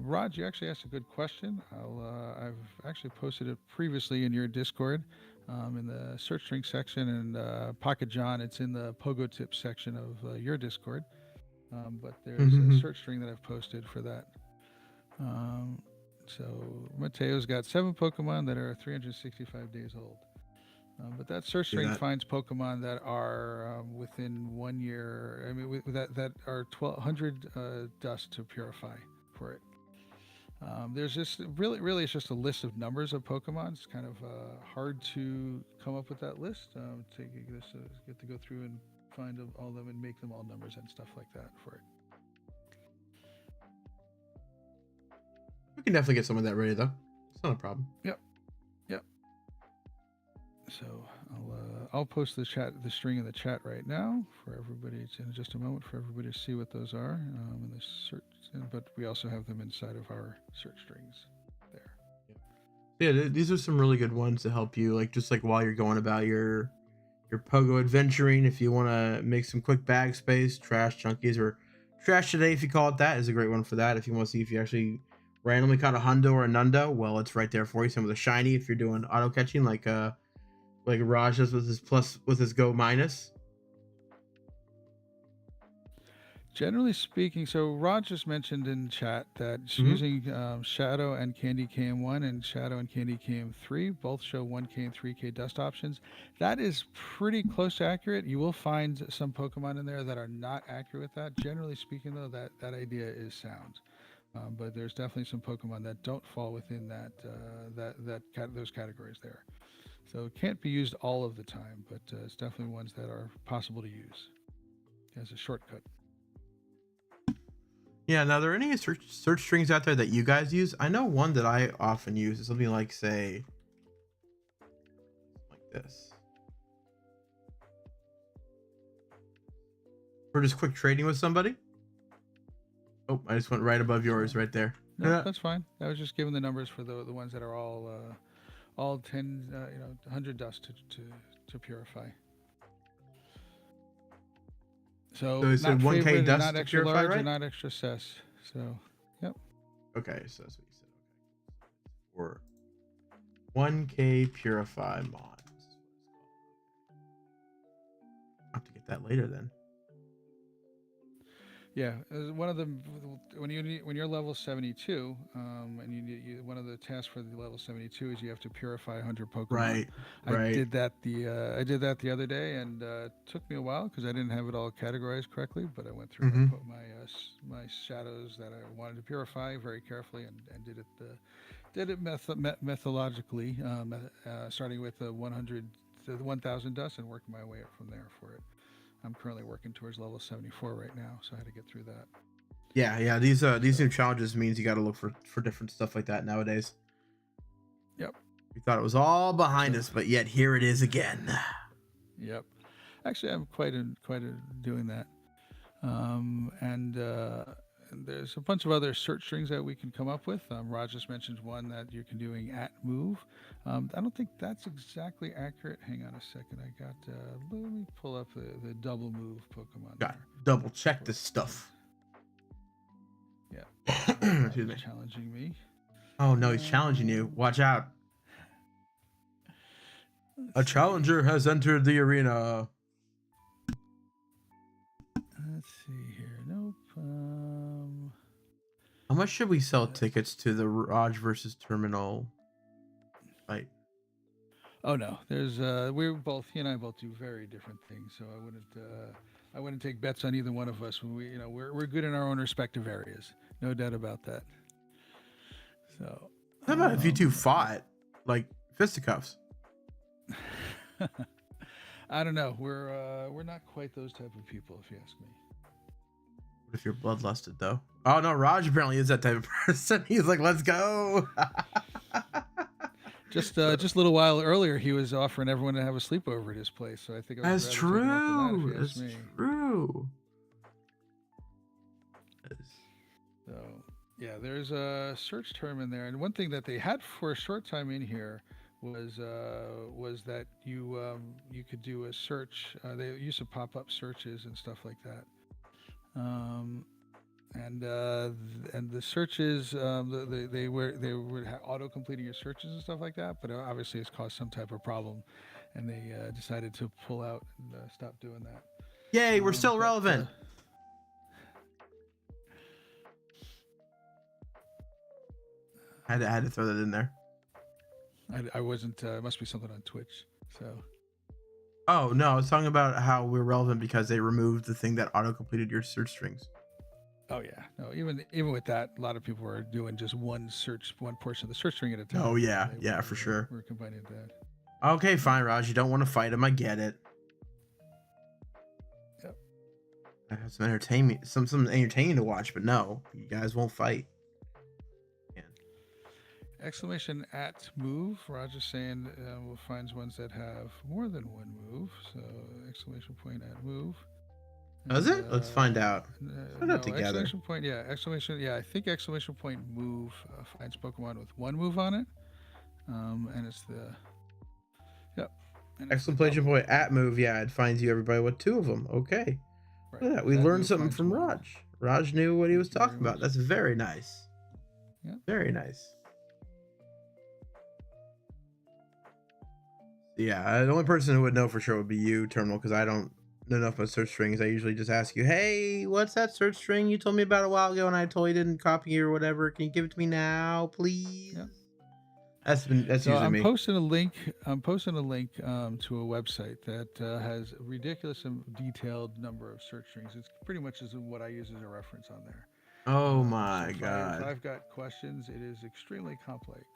Rod, you actually asked a good question. I've actually posted it previously in your Discord, in the search string section, and Pocket John, it's in the Pogo Tip section of your Discord. But there's a search string that I've posted for that. So Mateo's got 7 Pokemon that are 365 days old. But that search See string that? finds Pokemon that are within 1 year. I mean, that are 1,200 dust to purify for it. There's just really, it's just a list of numbers of Pokemon. It's kind of hard to come up with that list. Get to go through and find all of them and make them all numbers and stuff like that for it. We can definitely get some of that ready though. It's not a problem. Yep. So I'll post the string in the chat right now for everybody. It's in just a moment for everybody to see what those are in the search. But we also have them inside of our search strings there. Yeah, these are some really good ones to help you, like just like while you're going about your pogo adventuring. If you want to make some quick bag space, trash junkies or trash today, if you call it that, is a great one for that. If you want to see if you actually randomly caught a hundo or a nundo, well, it's right there for you. Some with a shiny if you're doing auto catching, like Raj does with his go minus. Generally speaking, so Rod just mentioned in chat that Mm-hmm. using Shadow and Candy KM1 and Shadow and Candy KM3 both show 1K and 3K dust options. That is pretty close to accurate. You will find some Pokemon in there that are not accurate with that. Generally speaking, though, that idea is sound. But there's definitely some Pokemon that don't fall within those categories there. So it can't be used all of the time, but it's definitely ones that are possible to use as a shortcut. Yeah. Now, are there any search strings out there that you guys use? I know one that I often use is something like, say, like this. For just quick trading with somebody. Oh, I just went right above yours, right there. No, that's fine. I was just giving the numbers for the ones that are all 10, 100 dust to purify. So So it said not 1K favorite, dust not to extra purify, large, right? and not extra cess. So, yep. Okay, so that's what you said. Okay. For 1K purify mods. I'll have to get that later then. Yeah, one of them when you're level 72, and one of the tasks for the level 72 is you have to purify 100 Pokemon. Right. I did that the other day, and it took me a while because I didn't have it all categorized correctly. But I went through and I put my shadows that I wanted to purify very carefully, and did it methodologically, starting with the 1,000 dust and working my way up from there for it. I'm currently working towards level 74 right now, so I had to get through that. Yeah. These new challenges means you got to look for different stuff like that nowadays. Yep. We thought it was all behind us, but yet here it is again. Yep. Actually, I'm quite doing that. And there's a bunch of other search strings that we can come up with. Raj just mentioned one that you can doing at move. I don't think that's exactly accurate. Hang on a second. I got. Let me pull up the double move Pokemon. Got double check this stuff. Excuse me. He's challenging me. Oh no, he's challenging you. Watch out. A challenger has entered the arena. Let's see here. Nope. How much should we sell tickets to the Raj versus Terminal fight? Oh no, there's he and I both do very different things, so I wouldn't take bets on either one of us. When we're good in our own respective areas, no doubt about that. So How about if you two fought, like fisticuffs? I don't know. We're not quite those type of people, if you ask me. What if you're bloodlusted though? Oh no, Raj apparently is that type of person. He's like, let's go. Just a little while earlier, he was offering everyone to have a sleepover at his place. So I think I was That's rather taken up on true. that, if you ask That's me. true. So yeah, there's a search term in there, and one thing that they had for a short time in here was that you could do a search. They used to pop up searches and stuff like that. And the searches, they were auto completing your searches and stuff like that. But obviously, it's caused some type of problem, and they decided to pull out and stop doing that. Yay, we're still relevant. I had to throw that in there. I wasn't. It must be something on Twitch. So. Oh no, I was talking about how we're relevant because they removed the thing that auto completed your search strings. Oh yeah, no. Even with that, a lot of people were doing just one portion of the search string at a time. Oh yeah, yeah, for sure. We're combining that. Okay, fine, Raj. You don't want to fight him. I get it. Yep. I have some entertainment, some entertaining to watch, but no, you guys won't fight. Exclamation at move. Roger's saying we'll find ones that have more than one move. So exclamation point at move. Does it? Let's find out. Find out together. Exclamation point. Yeah. Exclamation. Yeah. I think exclamation point move finds Pokemon with one move on it. And it's the. Yep. Exclamation point at move. Yeah, it finds you everybody with two of them. Okay. Right. Look at that. We learned something from Raj. Raj knew what he was talking about. That's very nice. Yeah. Very nice. Yeah, the only person who would know for sure would be you, Terminal, because I don't know enough about search strings. I usually just ask you, hey, what's that search string you told me about a while ago and I totally didn't copy it or whatever. Can you give it to me now, please? Yep. That's usually me. I'm posting a link to a website that has a ridiculous and detailed number of search strings. It's pretty much what I use as a reference on there. Oh my God. If I've got questions, it is extremely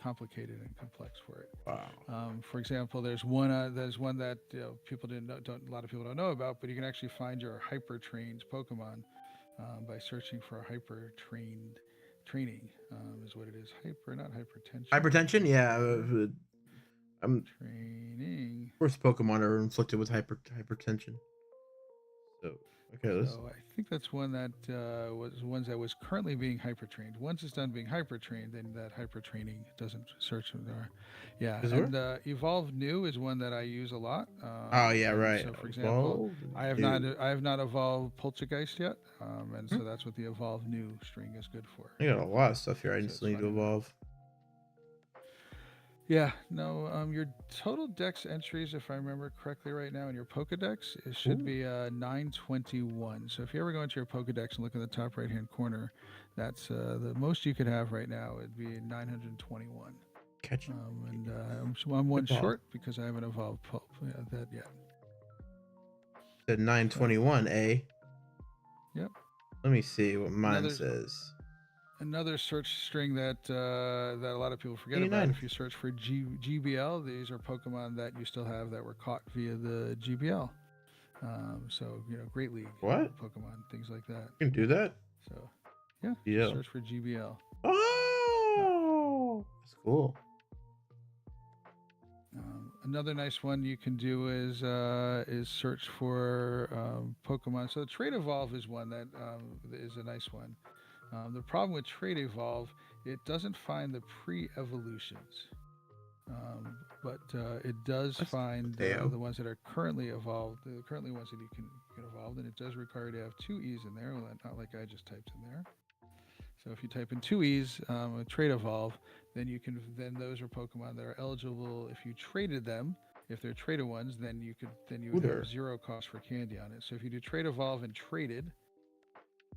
complicated and complex for it. Wow. For example, there's one that people a lot of people don't know about, but you can actually find your hyper trained Pokemon by searching for hyper trained training is what it is. Not hypertension. Hypertension, yeah. Training. Of course, Pokemon are inflicted with hypertension. So. Okay, so I think that's one that was currently being hyper trained. Once it's done being hyper trained, then that hyper training doesn't search from there. Yeah, and Evolve New is one that I use a lot. Oh yeah, right. So for example, I have not evolved Poltergeist yet, and so that's what the Evolve New string is good for. I got a lot of stuff here. I just need to evolve. Yeah, no, your total dex entries, if I remember correctly right now in your Pokedex, it should be 921. So if you ever go into your Pokedex and look in the top right-hand corner, that's the most you could have right now. It'd be 921. Catch and I'm one short because I haven't evolved that yet. The 921, eh? Yep. Let me see what mine says. Another search string that a lot of people forget about. If you search for GBL, these are Pokemon that you still have that were caught via the GBL. So Great League, Pokemon, things like that. You can do that. So yeah, search for GBL. Oh, that's cool. Another nice one you can do is search for Pokemon. So Trade Evolve is one that is a nice one. The problem with Trade Evolve, it doesn't find the pre-evolutions, but it does find the ones that are currently evolved, the currently ones that you can evolve, and it does require to have 2 E's in there, not like I just typed in there. So if you type in two E's, a trait evolve, then those are Pokemon that are eligible if you traded them. If they're traded ones, then you would have Scooter. 0 cost for candy on it. So if you do trade evolve and traded,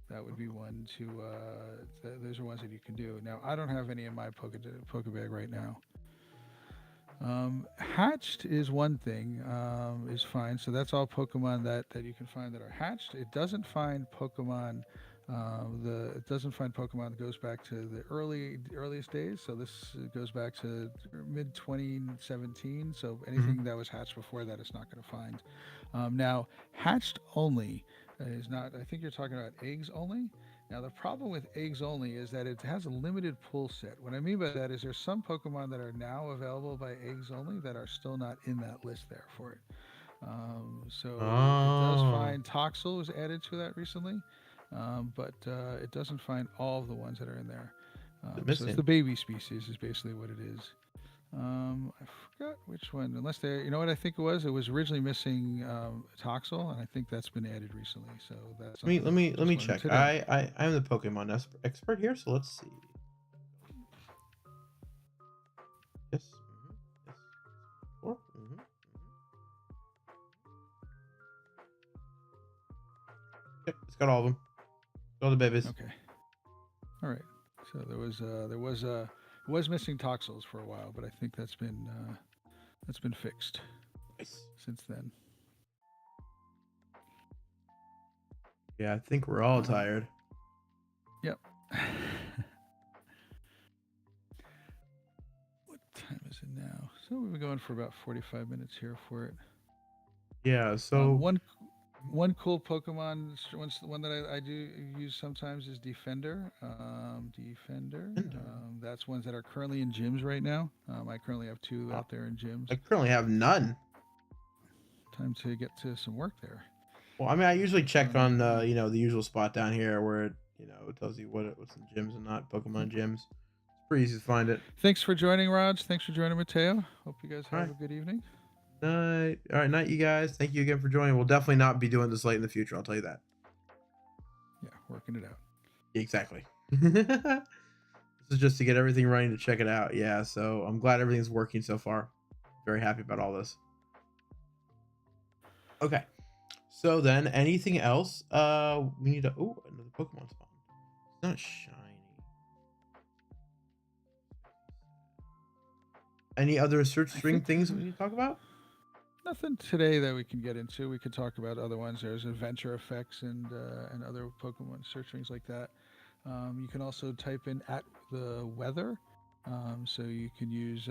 that would be one to. Those are ones that you can do. Now I don't have any in my Pokebag right now. Hatched is one thing, is fine. So that's all Pokemon that you can find that are hatched. It doesn't find Pokemon. It doesn't find Pokemon that goes back to the earliest days. So this goes back to mid 2017. So Hmm. anything that was hatched before that, it's not going to find. Now, hatched only is not. I think you're talking about eggs only. Now, the problem with eggs only is that it has a limited pull set. What I mean by that is there's some Pokemon that are now available by eggs only that are still not in that list there for it. So it does Oh, find Toxel was added to that recently, but it doesn't find all of the ones that are in there. it's So it's the missing. baby species is basically what it is. I forgot which one. Unless they, you know what I think it was? It was originally missing Toxel, and I think that's been added recently. So that's something that I Let just me learned check. today. I'm the Pokemon expert here, so let's see. Yes. Yes. Four. Yep, it's got all of them. All the babies. Okay. All right. So it was missing Toxels for a while, but I think that's been fixed Nice. since then. Yeah, I think we're all Uh, tired. yep. What time is it now? So we've been going for about 45 minutes here for it. Yeah, Um, so one one cool Pokemon, one that I do use sometimes is Defender. Defender. Ender. That's ones that are currently in gyms right now. I currently have two Uh, out there in gyms. I currently have none. Time to get to some work there. Well, I mean, I usually check on Um, the usual spot down here where it tells you what's in gyms and not Pokemon yep. gyms. It's pretty easy to find it. Thanks for joining, Raj. Thanks for joining, Mateo. Hope you guys All have right, a good evening. night. All right, night, you guys. Thank you again for joining. We'll definitely not be doing this late in the future. I'll tell you that. Yeah, working it out. Exactly. This is just to get everything running to check it out. Yeah, so I'm glad everything's working so far. Very happy about all this. Okay. So then anything else? We need to another Pokemon spawn. It's not shiny. Any other search I string think things that we need to talk about? nothing today that we can get into. We could talk about other ones. There's adventure effects and other Pokemon search strings like that. You can also type in at the weather. So you can use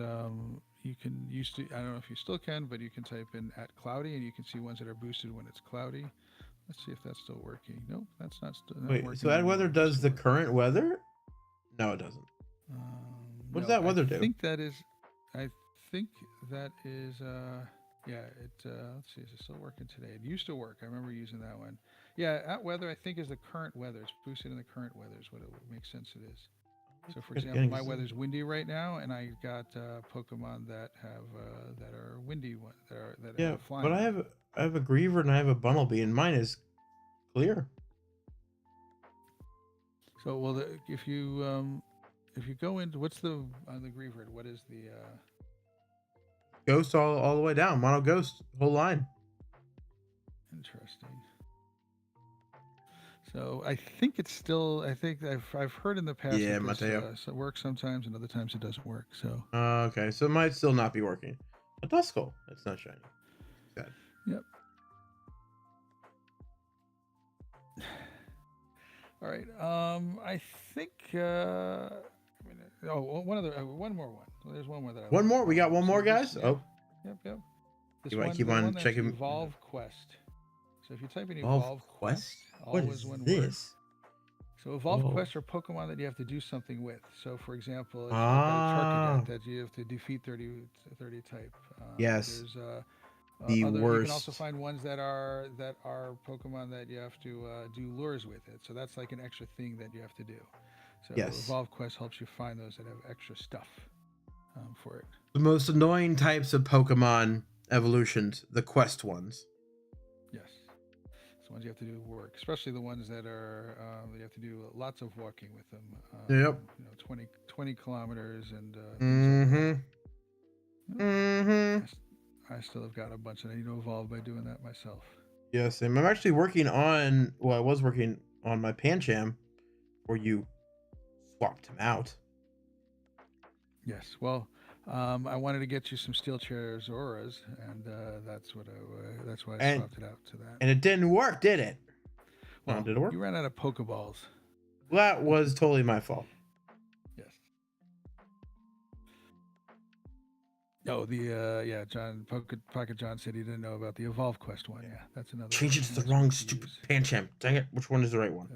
you can used to I don't know if you still can, but you can type in at cloudy and you can see ones that are boosted when it's cloudy. Let's see if that's still working. Nope, that's not Wait, so working that weather anymore. It used does to the work. current weather? No, it doesn't. What does No, that weather do? I think that is yeah, let's see, is it still working today? It used to work. I remember using that one. Yeah, at weather I think is the current weather. It's boosted in the current weather is what it would make sense it is. So for example, Getting my some. weather's windy right now and I got Pokemon that have that are windy one that have Yeah, a but flying one. I have a Griever and I have a Bumblebee, and mine is clear. So well if you go into what's the on the Griever, what is the Ghost all the way down. Mono Ghost, whole line. interesting. So I think it's still. I think I've heard in the past Yeah, that this Mateo. works sometimes, and other times it doesn't work. So Okay, so it might still not be working. A Duskull. It's not shiny. Sad. yep. All right. I think. I mean, oh, one more one. Well, there's one more that I One like. more. We got one more, So this, guys. yeah, Oh, yep. This you might one, keep the one on that's checking. Evolve Quest. So if you type in Evolve Evolve Quest, Quest. What all was is one word. this? So evolve Whoa. quests are Pokemon that you have to do something with. So for example, if I've got a Charcadet Ah, that you have to defeat 30 type. yes. There's The other. You can also worst. find ones that are Pokemon that you have to do lures with it. So that's like an extra thing that you have to do. So Yes. evolve quest helps you find those that have extra stuff for it. The most annoying types of Pokemon evolutions, the quest ones. Yes. the ones you have to do work, especially the ones that are you have to do lots of walking with them. Yep. 20 kilometers and things like that. Mm-hmm. Yep. Mm-hmm. I still have got a bunch that I need to evolve by doing that myself. Yes, I'm actually working on. Well, I was working on my Pancham, where you swapped him out. Yes. Well, I wanted to get you some steel chairs auras, and that's why I And swapped it out to that. it didn't work, did it? Well, Did it work? you ran out of Pokeballs. That was totally my fault. Yes. Oh, John Pocket John said he didn't know about the Evolve Quest one. Yeah, that's another. Change it to the nice wrong one to stupid use. Pancham. Dang it! Which one is the right one?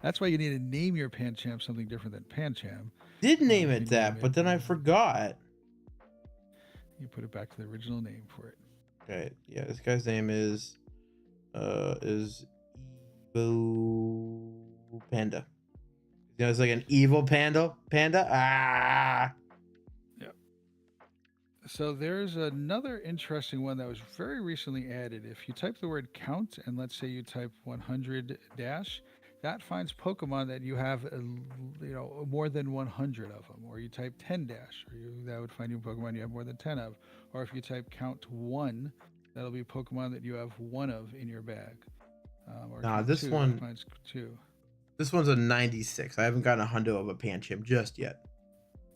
That's why you need to name your Pancham something different than Pancham. Did name You it name that, but then I forgot. You put it back to the original name for it. Okay, yeah, this guy's name is Evo Panda. You know, it's like an evil panda. Ah. Yep. So there's another interesting one that was very recently added. If you type the word count and let's say you type 100 dash, that finds Pokemon that you have, more than 100 of them. Or you type 10 dash, that would find you Pokemon you have more than 10 of. Or if you type count 1, that'll be Pokemon that you have 1 of in your bag. Or Nah, count this 2, one. that finds 2. This one's a 96. I haven't gotten a hundo of a Pancham just yet.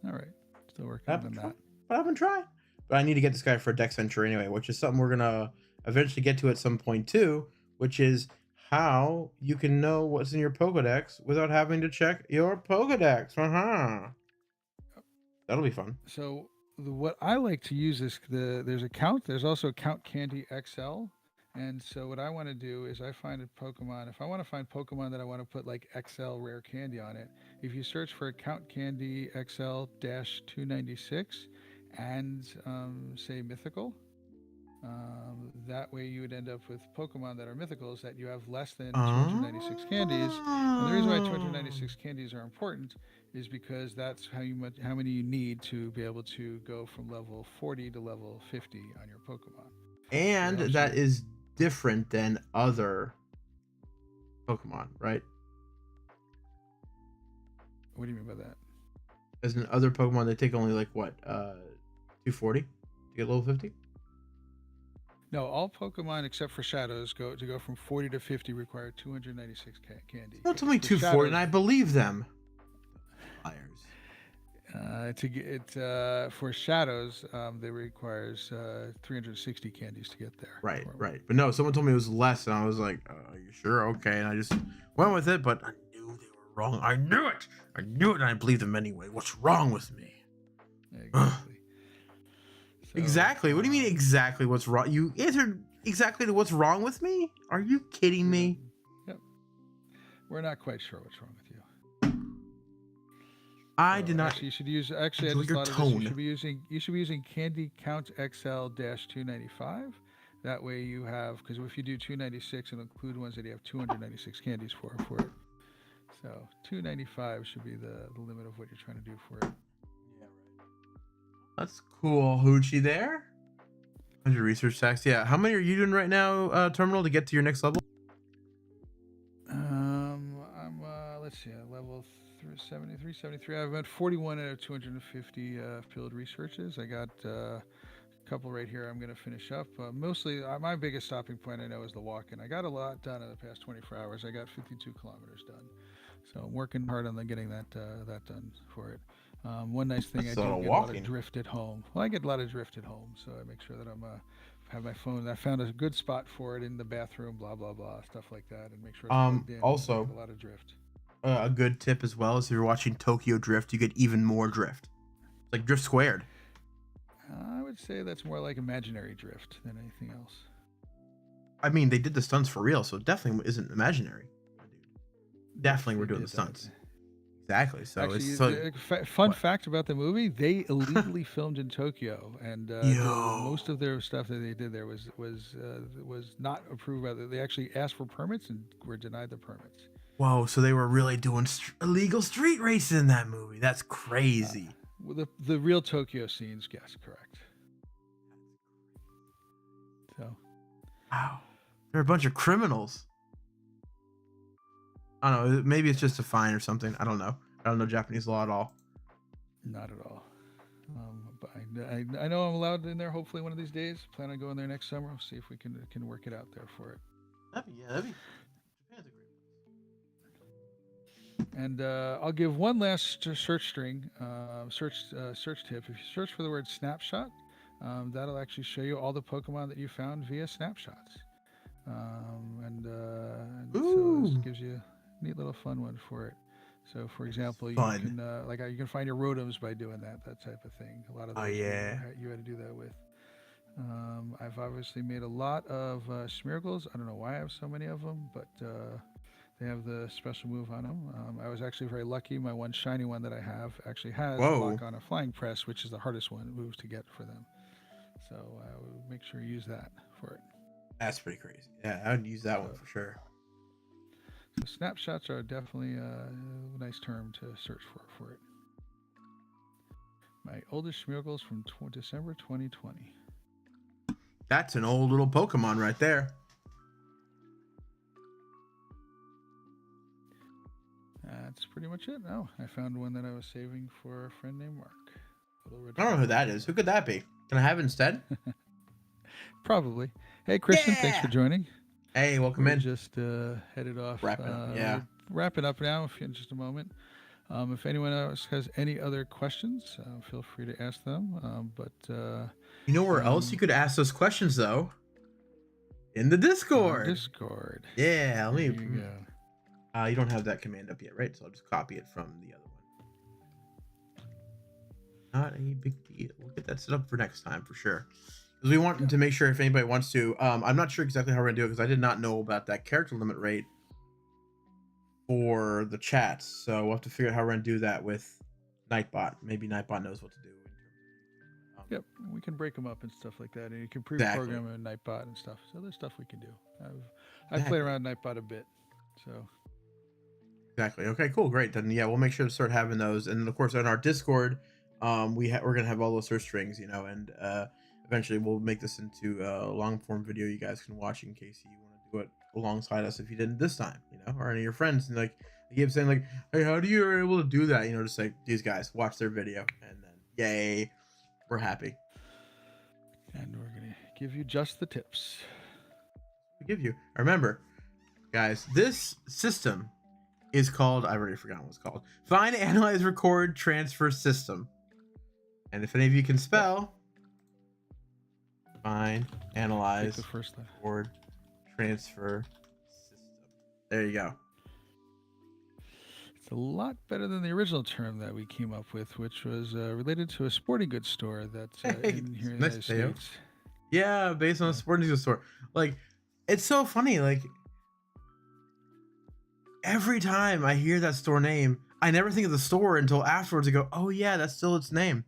All right, still working on that. But I've been trying. But I need to get this guy for a Dex Venture anyway, which is something we're gonna eventually get to at some point too, which is how you can know what's in your Pokedex without having to check your Pokedex. That'll be fun. So what I like to use is there's a count. There's also Count Candy XL. And so what I want to do is I find a Pokemon. If I want to find Pokemon that I want to put like XL rare candy on it, if you search for Count Candy XL 296 and say mythical, that way you would end up with Pokemon that are mythicals that you have less than 296 candies. And the reason why 296 candies are important is because that's how many you need to be able to go from level 40 to level 50 on your Pokemon. And that is different than other Pokemon, right? What do you mean by that? As in other Pokemon, they take only like what, 240 to get level 50? No, all Pokemon except for Shadows go from 40 to 50 require 296 candy. Don't tell me 240, and I believe them. Liars. To get for Shadows, they requires 360 candies to get there. Right. But no, someone told me it was less, and I was like, "Are you sure?" Okay, and I just went with it, but I knew they were wrong. I knew it, and I believed them anyway. What's wrong with me? Exactly. Exactly. What do you mean exactly what's wrong? You answered exactly to what's wrong with me? Are you kidding me? Yep. We're not quite sure what's wrong with you. I did not. Actually, you should use. Actually, I just thought of this. You should be using Candy Count XL 295. That way you have, because if you do 296, it'll include ones that you have 296 candies for it. So 295 should be the limit of what you're trying to do for it. That's cool, Hoochie there. 100 research tax. Yeah. How many are you doing right now, Terminal, to get to your next level? I'm let's see, level 73. I've got 41 out of 250 field researches. I got a couple right here I'm going to finish up. Mostly, my biggest stopping point I know is the walk-in. I got a lot done in the past 24 hours. I got 52 kilometers done. So I'm working hard on getting that done for it. One nice thing, I do get a lot of drift at home. Well, I get a lot of drift at home, so I make sure that I'm have my phone. I found a good spot for it in the bathroom, blah blah blah, stuff like that, and make sure it's plugged in. Also, a lot of drift. A good tip as well is if you're watching Tokyo Drift, you get even more drift. It's like drift squared. I would say that's more like imaginary drift than anything else. I mean, they did the stunts for real, so it definitely isn't imaginary. Definitely, we're doing the stunts. Exactly. So actually, fun fact about the movie: they illegally filmed in Tokyo, and most of their stuff that they did there was not approved by They actually asked for permits and were denied the permits. Whoa! So they were really doing illegal street races in that movie. That's crazy. The real Tokyo scenes, yes, correct. So, wow, They're a bunch of criminals. I don't know. Maybe it's just a fine or something. I don't know. I don't know Japanese law at all. Not at all. But I know I'm allowed in there. Hopefully, one of these days. Plan on going there next summer. We'll see if we can work it out there for it. That'd be. Japan's a great And I'll give one last search string, search tip. If you search for the word snapshot, that'll actually show you all the Pokemon that you found via snapshots. And place. so this Ooh, gives you a neat little fun one for it. So, for example, you fun. can you can find your Rotoms by doing that type of thing. A lot of Oh those yeah. you had to do that with. I've obviously made a lot of Smeargles. I don't know why I have so many of them, but they have the special move on them. I was actually very lucky. My one shiny one that I have actually has Whoa. lock on a flying press, which is the hardest one moves to get for them. So I would make sure you use that for it. That's pretty crazy. Yeah, I would use that one So, for sure. so snapshots are definitely a nice term to search for it. My oldest Smeargles from December 2020. That's an old little Pokemon right there. That's pretty much it. Oh, I found one that I was saving for a friend named Mark. I don't know who that is. Who could that be? Can I have it instead? Probably. Hey, Christian, thanks for Yeah. joining. Hey, welcome We're in. just headed off. Wrapping up. Yeah. We're wrapping up now in just a moment. If anyone else has any other questions, feel free to ask them. You know where else you could ask those questions though? In the Discord. Discord. Yeah. Let There me. you go. You don't have that command up yet, right? So I'll just copy it from the other one. Not a big deal. We'll get that set up for next time for sure. Because we want to make sure if anybody wants to. I'm not sure exactly how we're gonna do it because I did not know about that character limit rate for the chats. So we'll have to figure out how we're gonna do that with Nightbot. Maybe Nightbot knows what to do. Yep, we can break them up and stuff like that, and you can Exactly. pre-program a Nightbot and stuff. So there's stuff we can do. I've played around Nightbot a bit, so. Exactly. Okay, cool, great. Then yeah, we'll make sure to start having those, and of course on our Discord, we're gonna have all those search strings, you know, and eventually we'll make this into a long form video you guys can watch in case you want to do it alongside us if you didn't this time, you know, or any of your friends, and like they keep saying like, hey, how do you able to do that? You know, just like these guys watch their video, and then yay, we're happy. And we're gonna give you just the tips. We give you. Remember, guys, this system is called, I've already forgotten what it's called. Find, analyze, record, transfer system. And if any of you can spell, find, analyze, The first letter. record, transfer system. There you go. It's a lot better than the original term that we came up with, which was related to a sporting goods store that's in here in the United States. Yeah, based on a sporting goods store. Like, it's so funny. Like, every time I hear that store name, I never think of the store until afterwards. I go, oh yeah, that's still its name.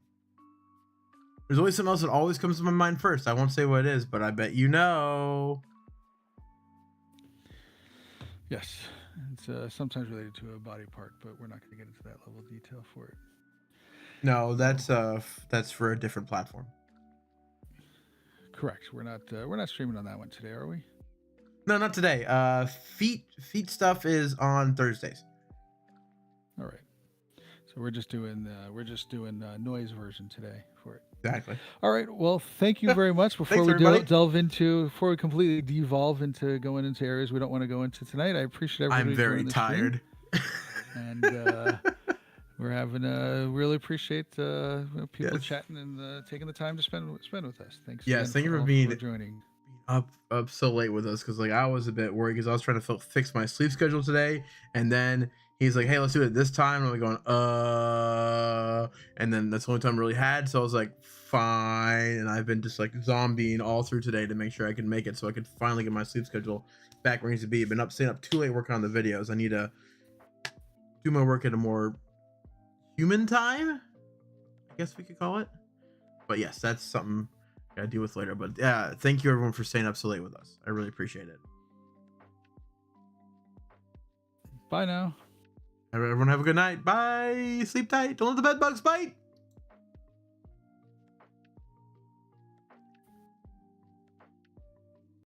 There's always something else that always comes to my mind first. I won't say what it is, but I bet you know. Yes, it's sometimes related to a body part, but we're not going to get into that level of detail for it. No, that's for a different platform. Correct. We're not streaming on that one today, are we? No, not today. Feet stuff is on Thursdays. All right. So we're just doing noise version today for it. Exactly. All right. Well, thank you very much. Before we completely devolve into going into areas we don't want to go into tonight, I appreciate everybody. I'm very tired. And we're having really appreciate people chatting and taking the time to spend with us. Thanks. Yes, thank you for joining. Up so late with us because like I was a bit worried because I was trying to fix my sleep schedule today, and then he's like, hey, let's do it this time, and I'm like going and then that's the only time I really had, so I was like, fine, and I've been just like zombieing all through today to make sure I can make it so I could finally get my sleep schedule back where it needs to be. Been staying up too late working on the videos. I need to do my work at a more human time, I guess we could call it. But yes, that's something I gotta deal with later. But yeah, thank you everyone for staying up so late with us. I really appreciate it. Bye now. Everyone have a good night. Bye. Sleep tight. Don't let the bed bugs bite.